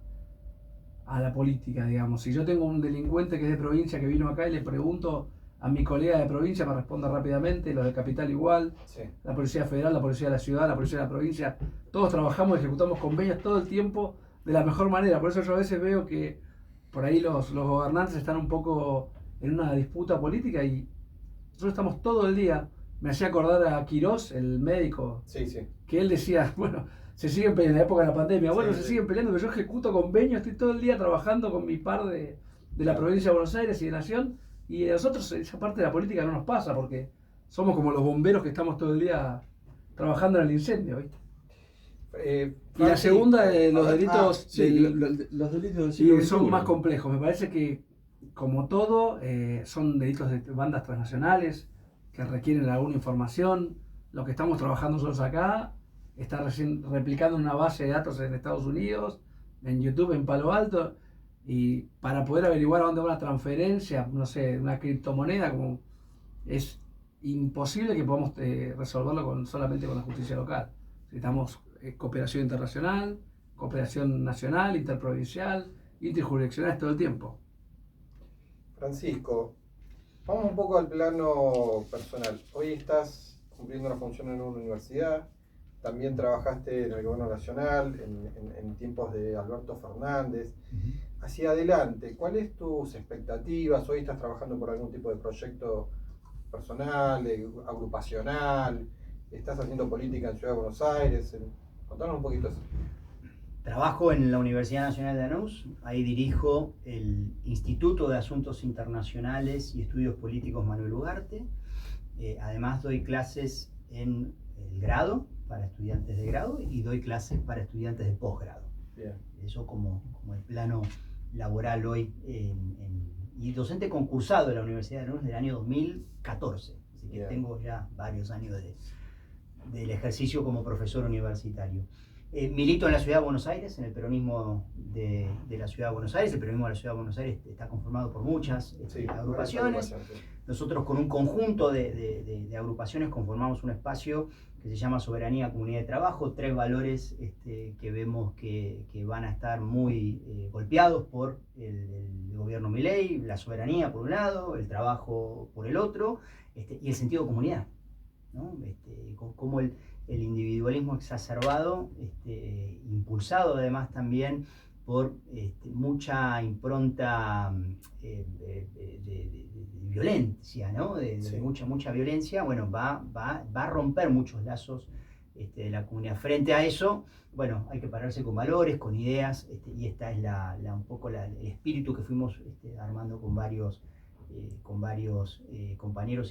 la política, digamos. Si yo tengo un delincuente que es de provincia que vino acá y le pregunto a mi colega de provincia, me responde rápidamente, los de capital igual, Sí. la Policía Federal, la Policía de la Ciudad, la Policía de la Provincia, todos trabajamos y ejecutamos convenios todo el tiempo de la mejor manera. Por eso yo a veces veo que por ahí los gobernantes están un poco en una disputa política y nosotros estamos todo el día. Me hacía acordar a Quirós, el médico, Sí, sí. que él decía, bueno, se siguen peleando en la época de la pandemia, bueno, Sí, se sí. siguen peleando, pero yo ejecuto convenios, estoy todo el día trabajando con mi par de la Claro. provincia de Buenos Aires y de Nación, y a nosotros esa parte de la política no nos pasa, porque somos como los bomberos que estamos todo el día trabajando en el incendio, ¿viste? Y la Franci, segunda de los a ver, delitos Sí, los delitos del sí, siglo son XXI. más complejos. Me parece que, como todo, son delitos de bandas transnacionales que requieren alguna información. Lo que estamos trabajando nosotros acá está recién replicando una base de datos en Estados Unidos, en YouTube, en Palo Alto, y para poder averiguar a dónde va una transferencia, no sé, una criptomoneda, como es imposible que podamos resolverlo solamente con la justicia local. Necesitamos cooperación internacional, cooperación nacional, interprovincial, interjurisdiccional todo el tiempo. Francisco, vamos un poco al plano personal. Hoy estás cumpliendo una función en una universidad, también trabajaste en el gobierno nacional, en tiempos de Alberto Fernández. Hacia adelante, ¿cuáles tus expectativas? Hoy estás trabajando por algún tipo de proyecto personal, agrupacional, estás haciendo política en Ciudad de Buenos Aires. Contanos un poquito eso. Trabajo en la Universidad Nacional de Lanús, ahí dirijo el Instituto de Asuntos Internacionales y Estudios Políticos Manuel Ugarte. Además doy clases en el grado, para estudiantes de grado, y doy clases para estudiantes de posgrado. Bien. Eso como el plano laboral hoy, y docente concursado de la Universidad de Lanús del año 2014. Así que Bien. tengo ya varios años del ejercicio como profesor universitario. Milito en la Ciudad de Buenos Aires, en el peronismo de la Ciudad de Buenos Aires. El peronismo de la Ciudad de Buenos Aires está conformado por muchas agrupaciones. Nosotros con un conjunto de agrupaciones conformamos un espacio que se llama Soberanía, Comunidad de Trabajo, 3 valores que vemos que van a estar muy golpeados por el gobierno Milei: la soberanía por un lado, el trabajo por el otro, y el sentido de comunidad, ¿no? Como el individualismo exacerbado, impulsado además también por mucha impronta de violencia, ¿no? Sí. mucha violencia, bueno, va a romper muchos lazos de la comunidad. Frente a eso, bueno, hay que pararse con valores, con ideas, y esta es un poco el espíritu que fuimos armando con varios compañeros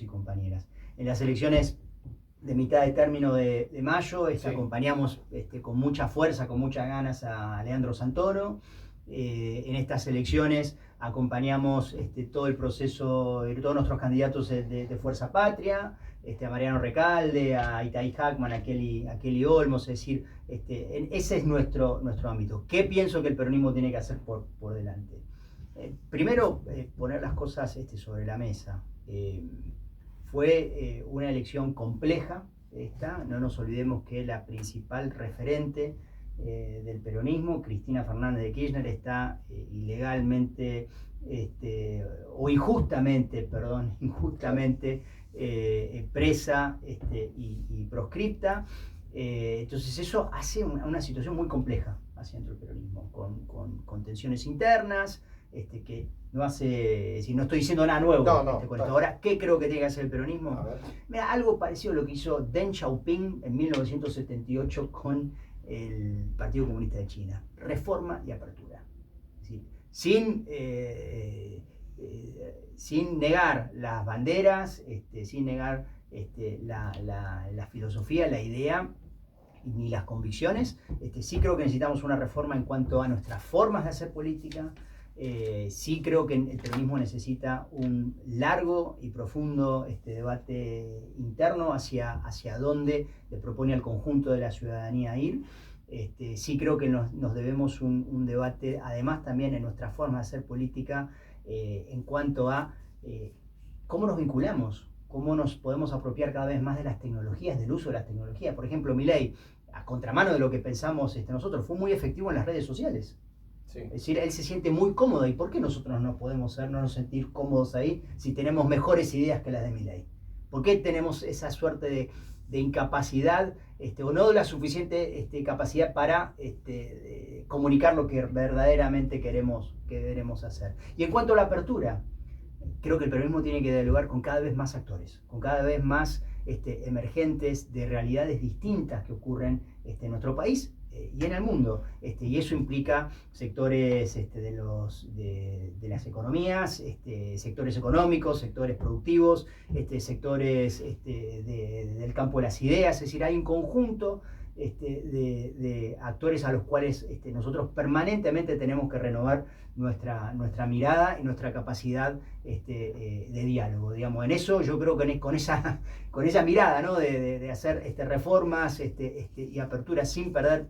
y compañeras. En las elecciones de mitad de término de mayo, Sí. acompañamos con mucha fuerza, con muchas ganas a Leandro Santoro. En estas elecciones acompañamos todo el proceso, todos nuestros candidatos de Fuerza Patria, a Mariano Recalde, a Itaí Hackman, a Kelly Olmos. Es decir, ese es nuestro ámbito. ¿Qué pienso que el peronismo tiene que hacer por delante? Primero, poner las cosas sobre la mesa. Fue una elección compleja esta. No nos olvidemos que la principal referente del peronismo, Cristina Fernández de Kirchner, está injustamente presa y proscripta. Entonces eso hace una situación muy compleja hacia dentro del peronismo, con tensiones internas, que no hace, si no estoy diciendo nada nuevo con esto. Ahora, ¿qué creo que tiene que hacer el peronismo? A ver. Mira, algo parecido a lo que hizo Deng Xiaoping en 1978 con el Partido Comunista de China: reforma y apertura. Es decir, sin negar las banderas, sin negar la filosofía, la idea ni las convicciones. Sí creo que necesitamos una reforma en cuanto a nuestras formas de hacer política. Sí creo que el peronismo necesita un largo y profundo debate interno hacia dónde le propone al conjunto de la ciudadanía ir. Sí creo que nos debemos un debate, además también en nuestra forma de hacer política, en cuanto a cómo nos vinculamos, cómo nos podemos apropiar cada vez más de las tecnologías, del uso de las tecnologías. Por ejemplo, Milei, a contramano de lo que pensamos nosotros, fue muy efectivo en las redes sociales. Sí. Es decir, él se siente muy cómodo. ¿Y por qué nosotros no podemos no sentir cómodos ahí si tenemos mejores ideas que las de Milei? ¿Por qué tenemos esa suerte de incapacidad o no la suficiente capacidad para comunicar lo que verdaderamente queremos hacer? Y en cuanto a la apertura, creo que el peronismo tiene que dialogar con cada vez más actores, con cada vez más emergentes de realidades distintas que ocurren en nuestro país y en el mundo, y eso implica sectores de las economías, sectores económicos, sectores productivos, sectores del campo de las ideas. Es decir, hay un conjunto de actores a los cuales nosotros permanentemente tenemos que renovar nuestra mirada y nuestra capacidad de diálogo. Digamos, en eso yo creo que con esa mirada, ¿no? de hacer reformas y aperturas sin perder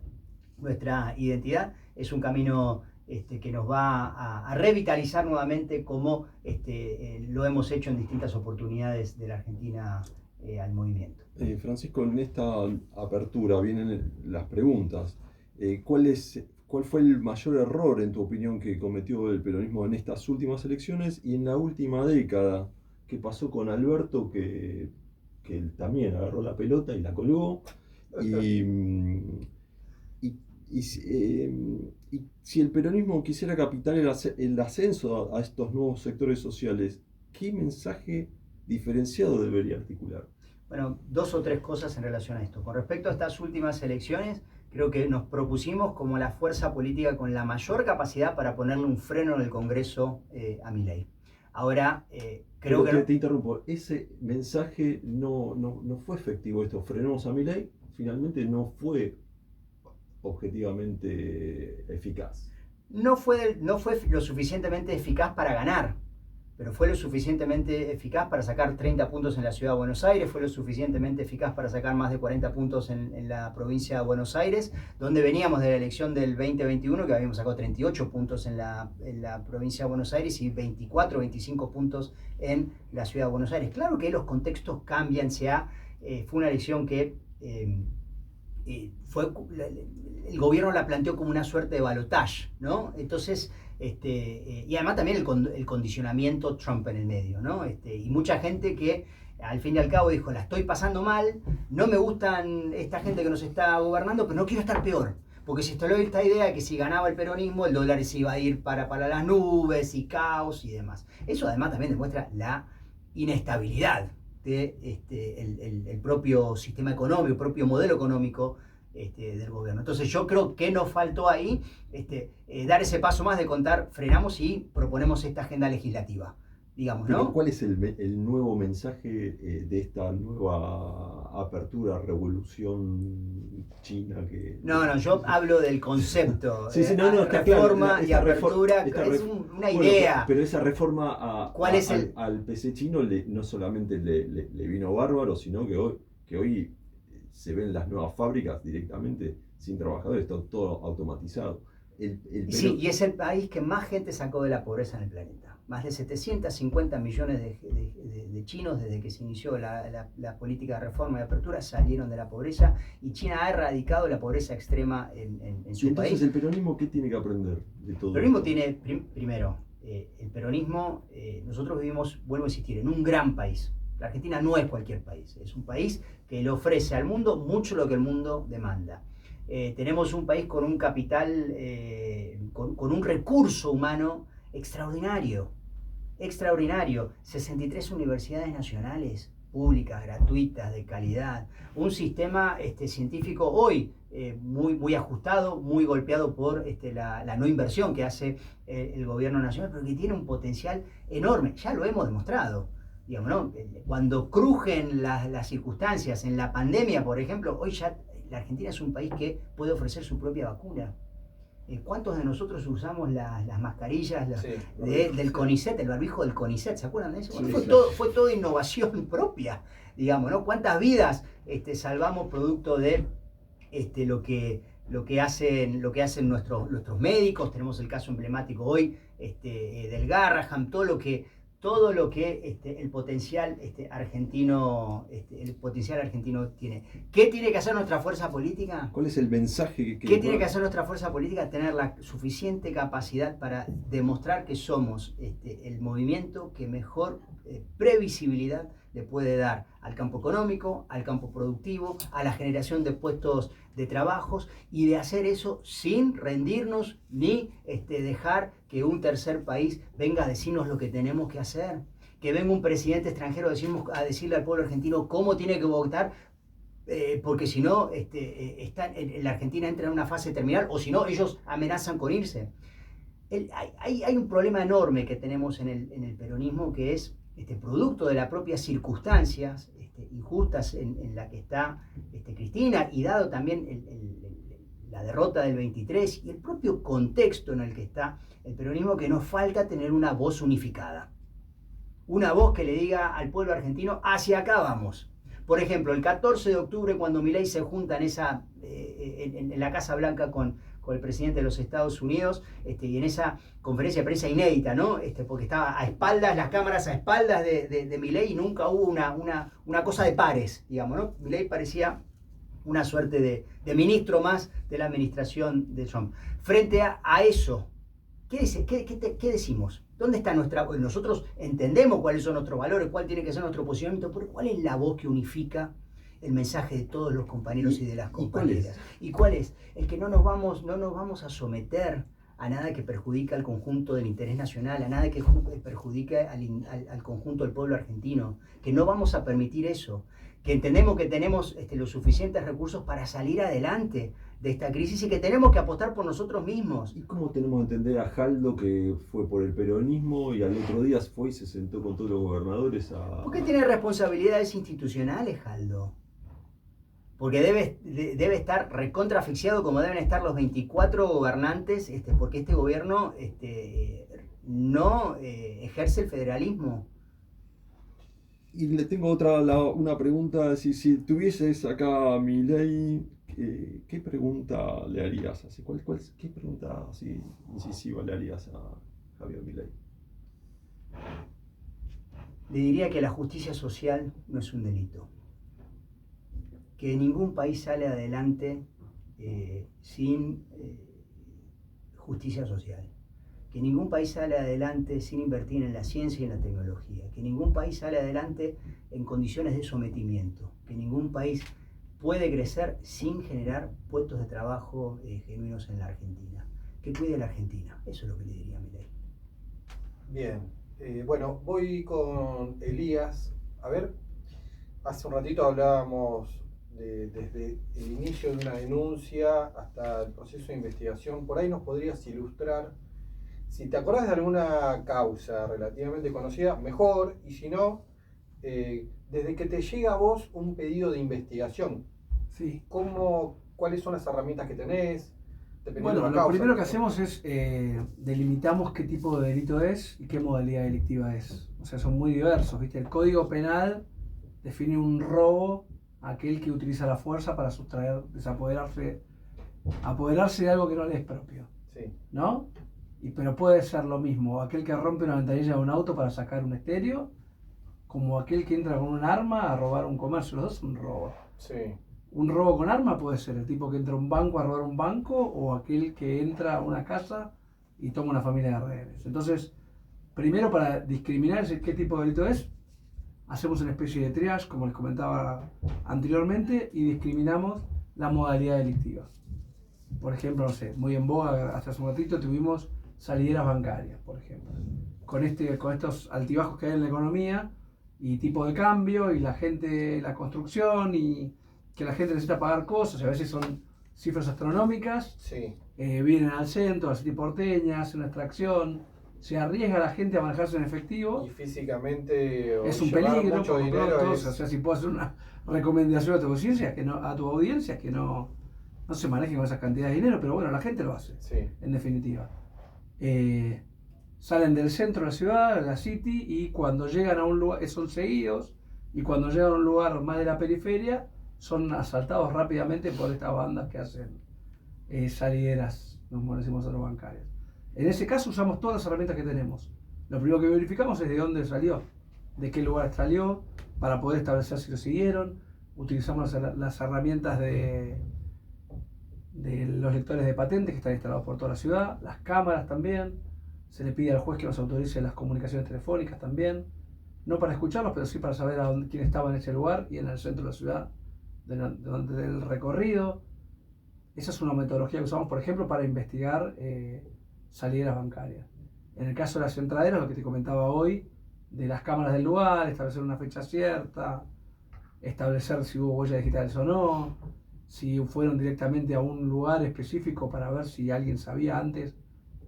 nuestra identidad, es un camino que nos va a revitalizar nuevamente como lo hemos hecho en distintas oportunidades de la Argentina al movimiento. Francisco, en esta apertura vienen las preguntas. ¿Cuál fue el mayor error, en tu opinión, que cometió el peronismo en estas últimas elecciones y en la última década? ¿Qué pasó con Alberto, que él también agarró la pelota y la colgó? Y si el peronismo quisiera captar el ascenso a estos nuevos sectores sociales, ¿qué mensaje diferenciado debería articular? Bueno, 2 o 3 cosas en relación a esto. Con respecto a estas últimas elecciones, creo que nos propusimos como la fuerza política con la mayor capacidad para ponerle un freno en el Congreso a Milei. Ahora, creo que... Te interrumpo, ese mensaje no fue efectivo. Frenamos a Milei, finalmente no fue objetivamente eficaz. No fue lo suficientemente eficaz para ganar, pero fue lo suficientemente eficaz para sacar 30 puntos en la ciudad de Buenos Aires, fue lo suficientemente eficaz para sacar más de 40 puntos en la provincia de Buenos Aires, donde veníamos de la elección del 2021, que habíamos sacado 38 puntos en la provincia de Buenos Aires y 24, 25 puntos en la ciudad de Buenos Aires. Claro que los contextos cambian, fue una elección que el gobierno la planteó como una suerte de balotaje, ¿no? Entonces... y además también el condicionamiento Trump en el medio, ¿no? Y mucha gente que al fin y al cabo dijo, la estoy pasando mal, no me gustan esta gente que nos está gobernando, pero no quiero estar peor, porque se instaló esta idea de que si ganaba el peronismo, el dólar se iba a ir para las nubes y caos y demás. Eso además también demuestra la inestabilidad del propio sistema económico, el propio modelo económico del gobierno. Entonces yo creo que nos faltó ahí dar ese paso más de contar, frenamos y proponemos esta agenda legislativa, digamos, ¿no? Pero ¿cuál es el nuevo mensaje de esta nueva apertura, revolución china? No, yo hablo del concepto. Sí, no, reforma claro, y apertura es una idea. Pero esa reforma ¿Cuál es al PC chino no solamente le vino bárbaro, sino que hoy se ven las nuevas fábricas directamente sin trabajadores, está todo automatizado. Sí, y es el país que más gente sacó de la pobreza en el planeta. Más de 750 millones de chinos, desde que se inició la política de reforma y apertura, salieron de la pobreza, y China ha erradicado la pobreza extrema en su país. Entonces, ¿el peronismo qué tiene que aprender de todo El peronismo esto? tiene, primero, el peronismo, nosotros vivimos, vuelvo a insistir, en un gran país. La Argentina no es cualquier país, es un país que le ofrece al mundo mucho lo que el mundo demanda. Tenemos un país con un capital, con un recurso humano extraordinario, 63 universidades nacionales, públicas, gratuitas, de calidad, un sistema científico hoy muy ajustado, muy golpeado por la no inversión que hace el gobierno nacional, pero que tiene un potencial enorme, ya lo hemos demostrado. Digamos, ¿no? Cuando crujen las circunstancias, en la pandemia, por ejemplo, hoy ya la Argentina es un país que puede ofrecer su propia vacuna. ¿Cuántos de nosotros usamos las mascarillas del CONICET, el barbijo del CONICET? ¿Se acuerdan de eso? Bueno, fue todo innovación propia, digamos, ¿no? ¿Cuántas vidas salvamos producto de lo que hacen nuestros médicos? Tenemos el caso emblemático hoy del Garrahan, todo lo que el potencial argentino tiene. ¿Qué tiene que hacer nuestra fuerza política? ¿Cuál es el mensaje ¿Qué tiene que hacer nuestra fuerza política? Tener la suficiente capacidad para demostrar que somos el movimiento que mejor previsibilidad le puede dar al campo económico, al campo productivo, a la generación de puestos de trabajos, y de hacer eso sin rendirnos ni dejar que un tercer país venga a decirnos lo que tenemos que hacer, que venga un presidente extranjero a decirle al pueblo argentino cómo tiene que votar, porque si no, la Argentina entra en una fase terminal, o si no, ellos amenazan con irse. Hay un problema enorme que tenemos en el peronismo, que es producto de las propias circunstancias injustas en la que está Cristina, y dado también la derrota del 23 y el propio contexto en el que está el peronismo, que nos falta tener una voz unificada. Una voz que le diga al pueblo argentino, hacia acá vamos. Por ejemplo, el 14 de octubre, cuando Milei se junta en la Casa Blanca con con el presidente de los Estados Unidos, y en esa conferencia de prensa inédita, ¿no? Porque estaba a espaldas, las cámaras a espaldas de Milei, y nunca hubo una cosa de pares, digamos, ¿no? Milei parecía una suerte de ministro más de la administración de Trump. Frente a eso, ¿qué decimos? ¿Dónde está nosotros entendemos cuáles son nuestros valores, cuál tiene que ser nuestro posicionamiento, pero cuál es la voz que unifica el mensaje de todos los compañeros y de las compañeras? ¿Y cuál es? El que no nos vamos a someter a nada que perjudique al conjunto del interés nacional, a nada que perjudique al conjunto del pueblo argentino, que no vamos a permitir eso, que entendemos que tenemos los suficientes recursos para salir adelante de esta crisis y que tenemos que apostar por nosotros mismos. ¿Y cómo tenemos que entender a Jaldo, que fue por el peronismo y al otro día fue y se sentó con todos los gobernadores a... ¿Por qué tiene responsabilidades institucionales, Jaldo? Porque debe estar recontra asfixiado como deben estar los 24 gobernantes, porque este gobierno no ejerce el federalismo. Y le tengo una pregunta, si tuvieses acá a Milei, ¿qué pregunta le harías? Así, ¿qué pregunta así incisiva le harías a Javier Milei? Le diría que la justicia social no es un delito, que ningún país sale adelante sin justicia social, que ningún país sale adelante sin invertir en la ciencia y en la tecnología, que ningún país sale adelante en condiciones de sometimiento, que ningún país puede crecer sin generar puestos de trabajo genuinos en la Argentina. Que cuide la Argentina, eso es lo que le diría a Milei. Bien, bueno, voy con Elías. A ver, hace un ratito hablábamos desde el inicio de una denuncia hasta el proceso de investigación. Por ahí nos podrías ilustrar, si te acordás de alguna causa relativamente conocida, mejor, y si no, desde que te llega a vos un pedido de investigación, Sí. ¿cuáles son las herramientas que tenés? Bueno, de la lo causa, primero que ¿no? hacemos es delimitamos qué tipo de delito es y qué modalidad delictiva es. O sea, son muy diversos, ¿viste? El Código Penal define un robo a aquel que utiliza la fuerza para sustraer, apoderarse de algo que no le es propio, Sí, ¿no? Pero puede ser lo mismo, aquel que rompe una ventanilla de un auto para sacar un estéreo, como aquel que entra con un arma a robar un comercio. Los dos son robos. sí, Un robo con arma puede ser el tipo que entra a un banco a robar un banco, o aquel que entra a una casa y toma una familia de rehenes. Entonces, primero, para discriminar qué tipo de delito es, hacemos una especie de triage, como les comentaba anteriormente, y discriminamos la modalidad delictiva. Por ejemplo, no sé, muy en boga hasta hace un ratito tuvimos salideras bancarias, por ejemplo. Con estos altibajos que hay en la economía y tipo de cambio y la construcción y que la gente necesita pagar cosas, y a veces son cifras astronómicas, sí. vienen al centro, a la City porteña, hacen una extracción, se arriesga a la gente a manejarse en efectivo, Y físicamente es un llevar peligro, mucho por lo dinero pronto, es... o sea, si puedo hacer una recomendación a tu audiencia, que no se manejen con esas cantidades de dinero, pero bueno, la gente lo hace, Sí, en definitiva. Salen del centro de la ciudad, de la City, y cuando llegan a un lugar, son seguidos, y cuando llegan a un lugar más de la periferia, son asaltados rápidamente por estas bandas que hacen salideras, como decimos nosotros, bancarias. En ese caso usamos todas las herramientas que tenemos. Lo primero que verificamos es de dónde salió, de qué lugar salió, para poder establecer si lo siguieron. Utilizamos las herramientas de los lectores de patentes que están instalados por toda la ciudad, las cámaras también. Se le pide al juez que nos autorice las comunicaciones telefónicas también, no para escucharlos, pero sí para saber quién estaba en ese lugar y en el centro de la ciudad, del recorrido. Esa es una metodología que usamos, por ejemplo, para investigar salideras bancarias. En el caso de las entraderas, lo que te comentaba hoy, de las cámaras del lugar, establecer una fecha cierta, establecer si hubo huellas digitales o no, si fueron directamente a un lugar específico para ver si alguien sabía antes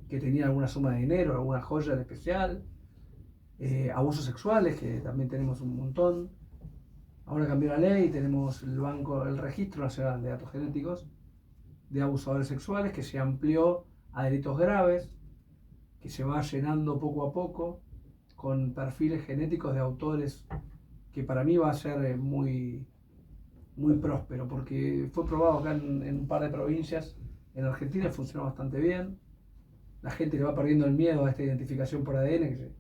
que tenía alguna suma de dinero, alguna joya en especial, abusos sexuales, que también tenemos un montón. Ahora cambió la ley, tenemos el Registro Nacional de Datos Genéticos de Abusadores Sexuales, que se amplió a delitos graves, que se va llenando poco a poco con perfiles genéticos de autores, que para mí va a ser muy próspero, porque fue probado acá en un par de provincias, En Argentina funciona bastante bien. La gente le va perdiendo el miedo a esta identificación por ADN, que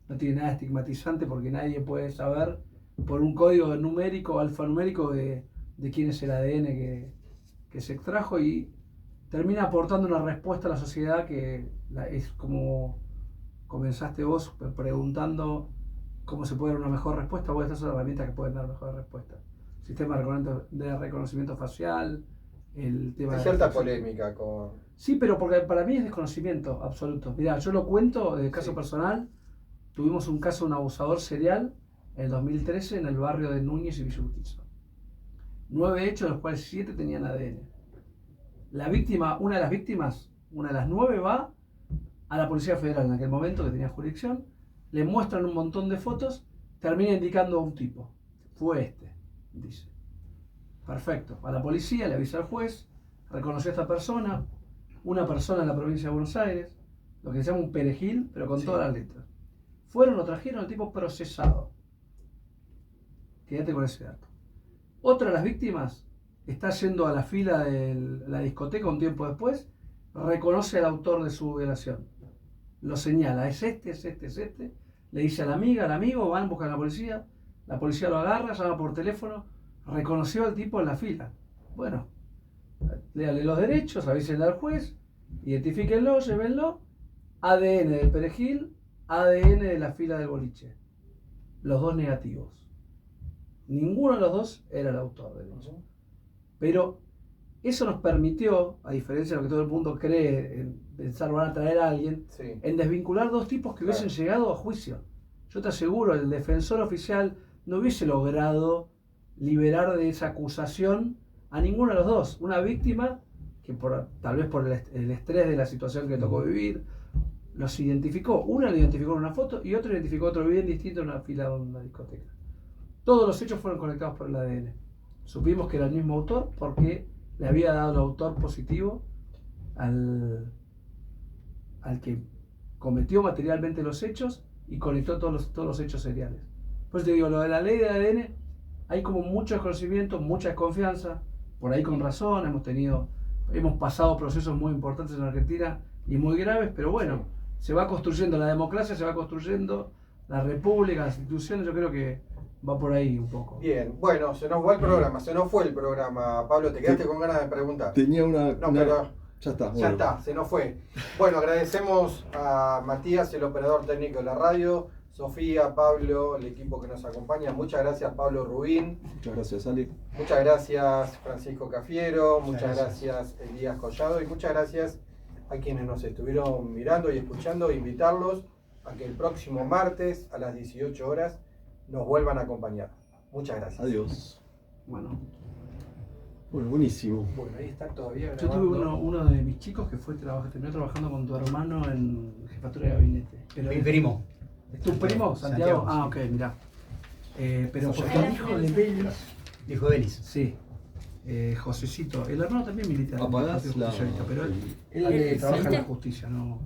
no tiene nada estigmatizante porque nadie puede saber por un código numérico, alfanumérico, de quién es el ADN que se extrajo, y termina aportando una respuesta a la sociedad que es como comenzaste vos preguntando cómo se puede dar una mejor respuesta. Bueno, estas son herramientas que pueden dar mejor respuesta. Sistema de reconocimiento facial, el tema Hay de cierta reflexión. polémica con... Sí, pero porque para mí es desconocimiento absoluto. Mirá, yo lo cuento de caso Sí. personal. Tuvimos un caso de un abusador serial en el 2013 en el barrio de Núñez y Villa Urquiza. 9 hechos, de los cuales 7 tenían ADN. La víctima, una de las víctimas, una de las 9, va a la Policía Federal en aquel momento, que tenía jurisdicción, le muestran un montón de fotos, termina indicando a un tipo. Fue este, dice. Perfecto. A la policía le avisa al juez, reconoció a esta persona, una persona en la provincia de Buenos Aires, lo que se llama un perejil, pero con Sí. todas las letras. Fueron, lo trajeron al tipo procesado. Quédate con ese dato. Otra de las víctimas está yendo a la fila de la discoteca un tiempo después, reconoce al autor de su violación. Lo señala, es este, es este, es este. Le dice a la amiga, al amigo, van, buscan a la policía lo agarra, llama por teléfono, reconoció al tipo en la fila. Bueno, léale los derechos, avísenle al juez, identifíquenlo, llévenlo. ADN del perejil, ADN de la fila del boliche. Los dos negativos. Ninguno de los dos era el autor del hecho. Pero eso nos permitió, a diferencia de lo que todo el mundo cree, en pensar van a traer a alguien, Sí. en desvincular dos tipos que hubiesen llegado a juicio. Yo te aseguro, el defensor oficial no hubiese logrado liberar de esa acusación a ninguno de los dos. Una víctima que tal vez por el estrés de la situación que tocó vivir, los identificó. Una lo identificó en una foto y otro identificó otro bien distinto en una fila de una discoteca. Todos los hechos fueron conectados por el ADN. Supimos que era el mismo autor porque le había dado el autor positivo al que cometió materialmente los hechos y conectó todos los hechos seriales. Por eso te digo, lo de la ley de ADN, hay como mucho desconocimiento, mucha desconfianza, por ahí con razón, hemos pasado procesos muy importantes en Argentina y muy graves, pero bueno, se va construyendo la democracia, se va construyendo la república, las instituciones, yo creo que va por ahí un poco. Bien, bueno, se nos va el programa, se nos fue el programa. Pablo, ¿te quedaste con ganas de preguntar? Tenía una... No, pero Ya está. ya bueno. está, se nos fue. Bueno, agradecemos a Matías, el operador técnico de la radio, Sofía, Pablo, el equipo que nos acompaña. Muchas gracias, Pablo Rubín. Muchas gracias, Ale. Muchas gracias, Francisco Cafiero. Muchas Muchas gracias, Elías Collado. Y muchas gracias a quienes nos estuvieron mirando y escuchando. Invitarlos a que el próximo martes a las 18 horas nos vuelvan a acompañar. Muchas gracias. Adiós. Bueno, Bueno, buenísimo. Bueno, ahí está todavía yo grabando. tuve uno de mis chicos que terminó trabajando con tu hermano en jefatura de gabinete. Pero Mi primo. ¿Es tu primo, Santiago? Santiago, Ah, sí. ok, mirá. Pero Eso porque ya. el hijo de Vélez, Dijo Delis. sí, Josecito, el hermano también milita en el Apagás Partido la- Justicialista, pero él El trabaja en la frente. justicia, no,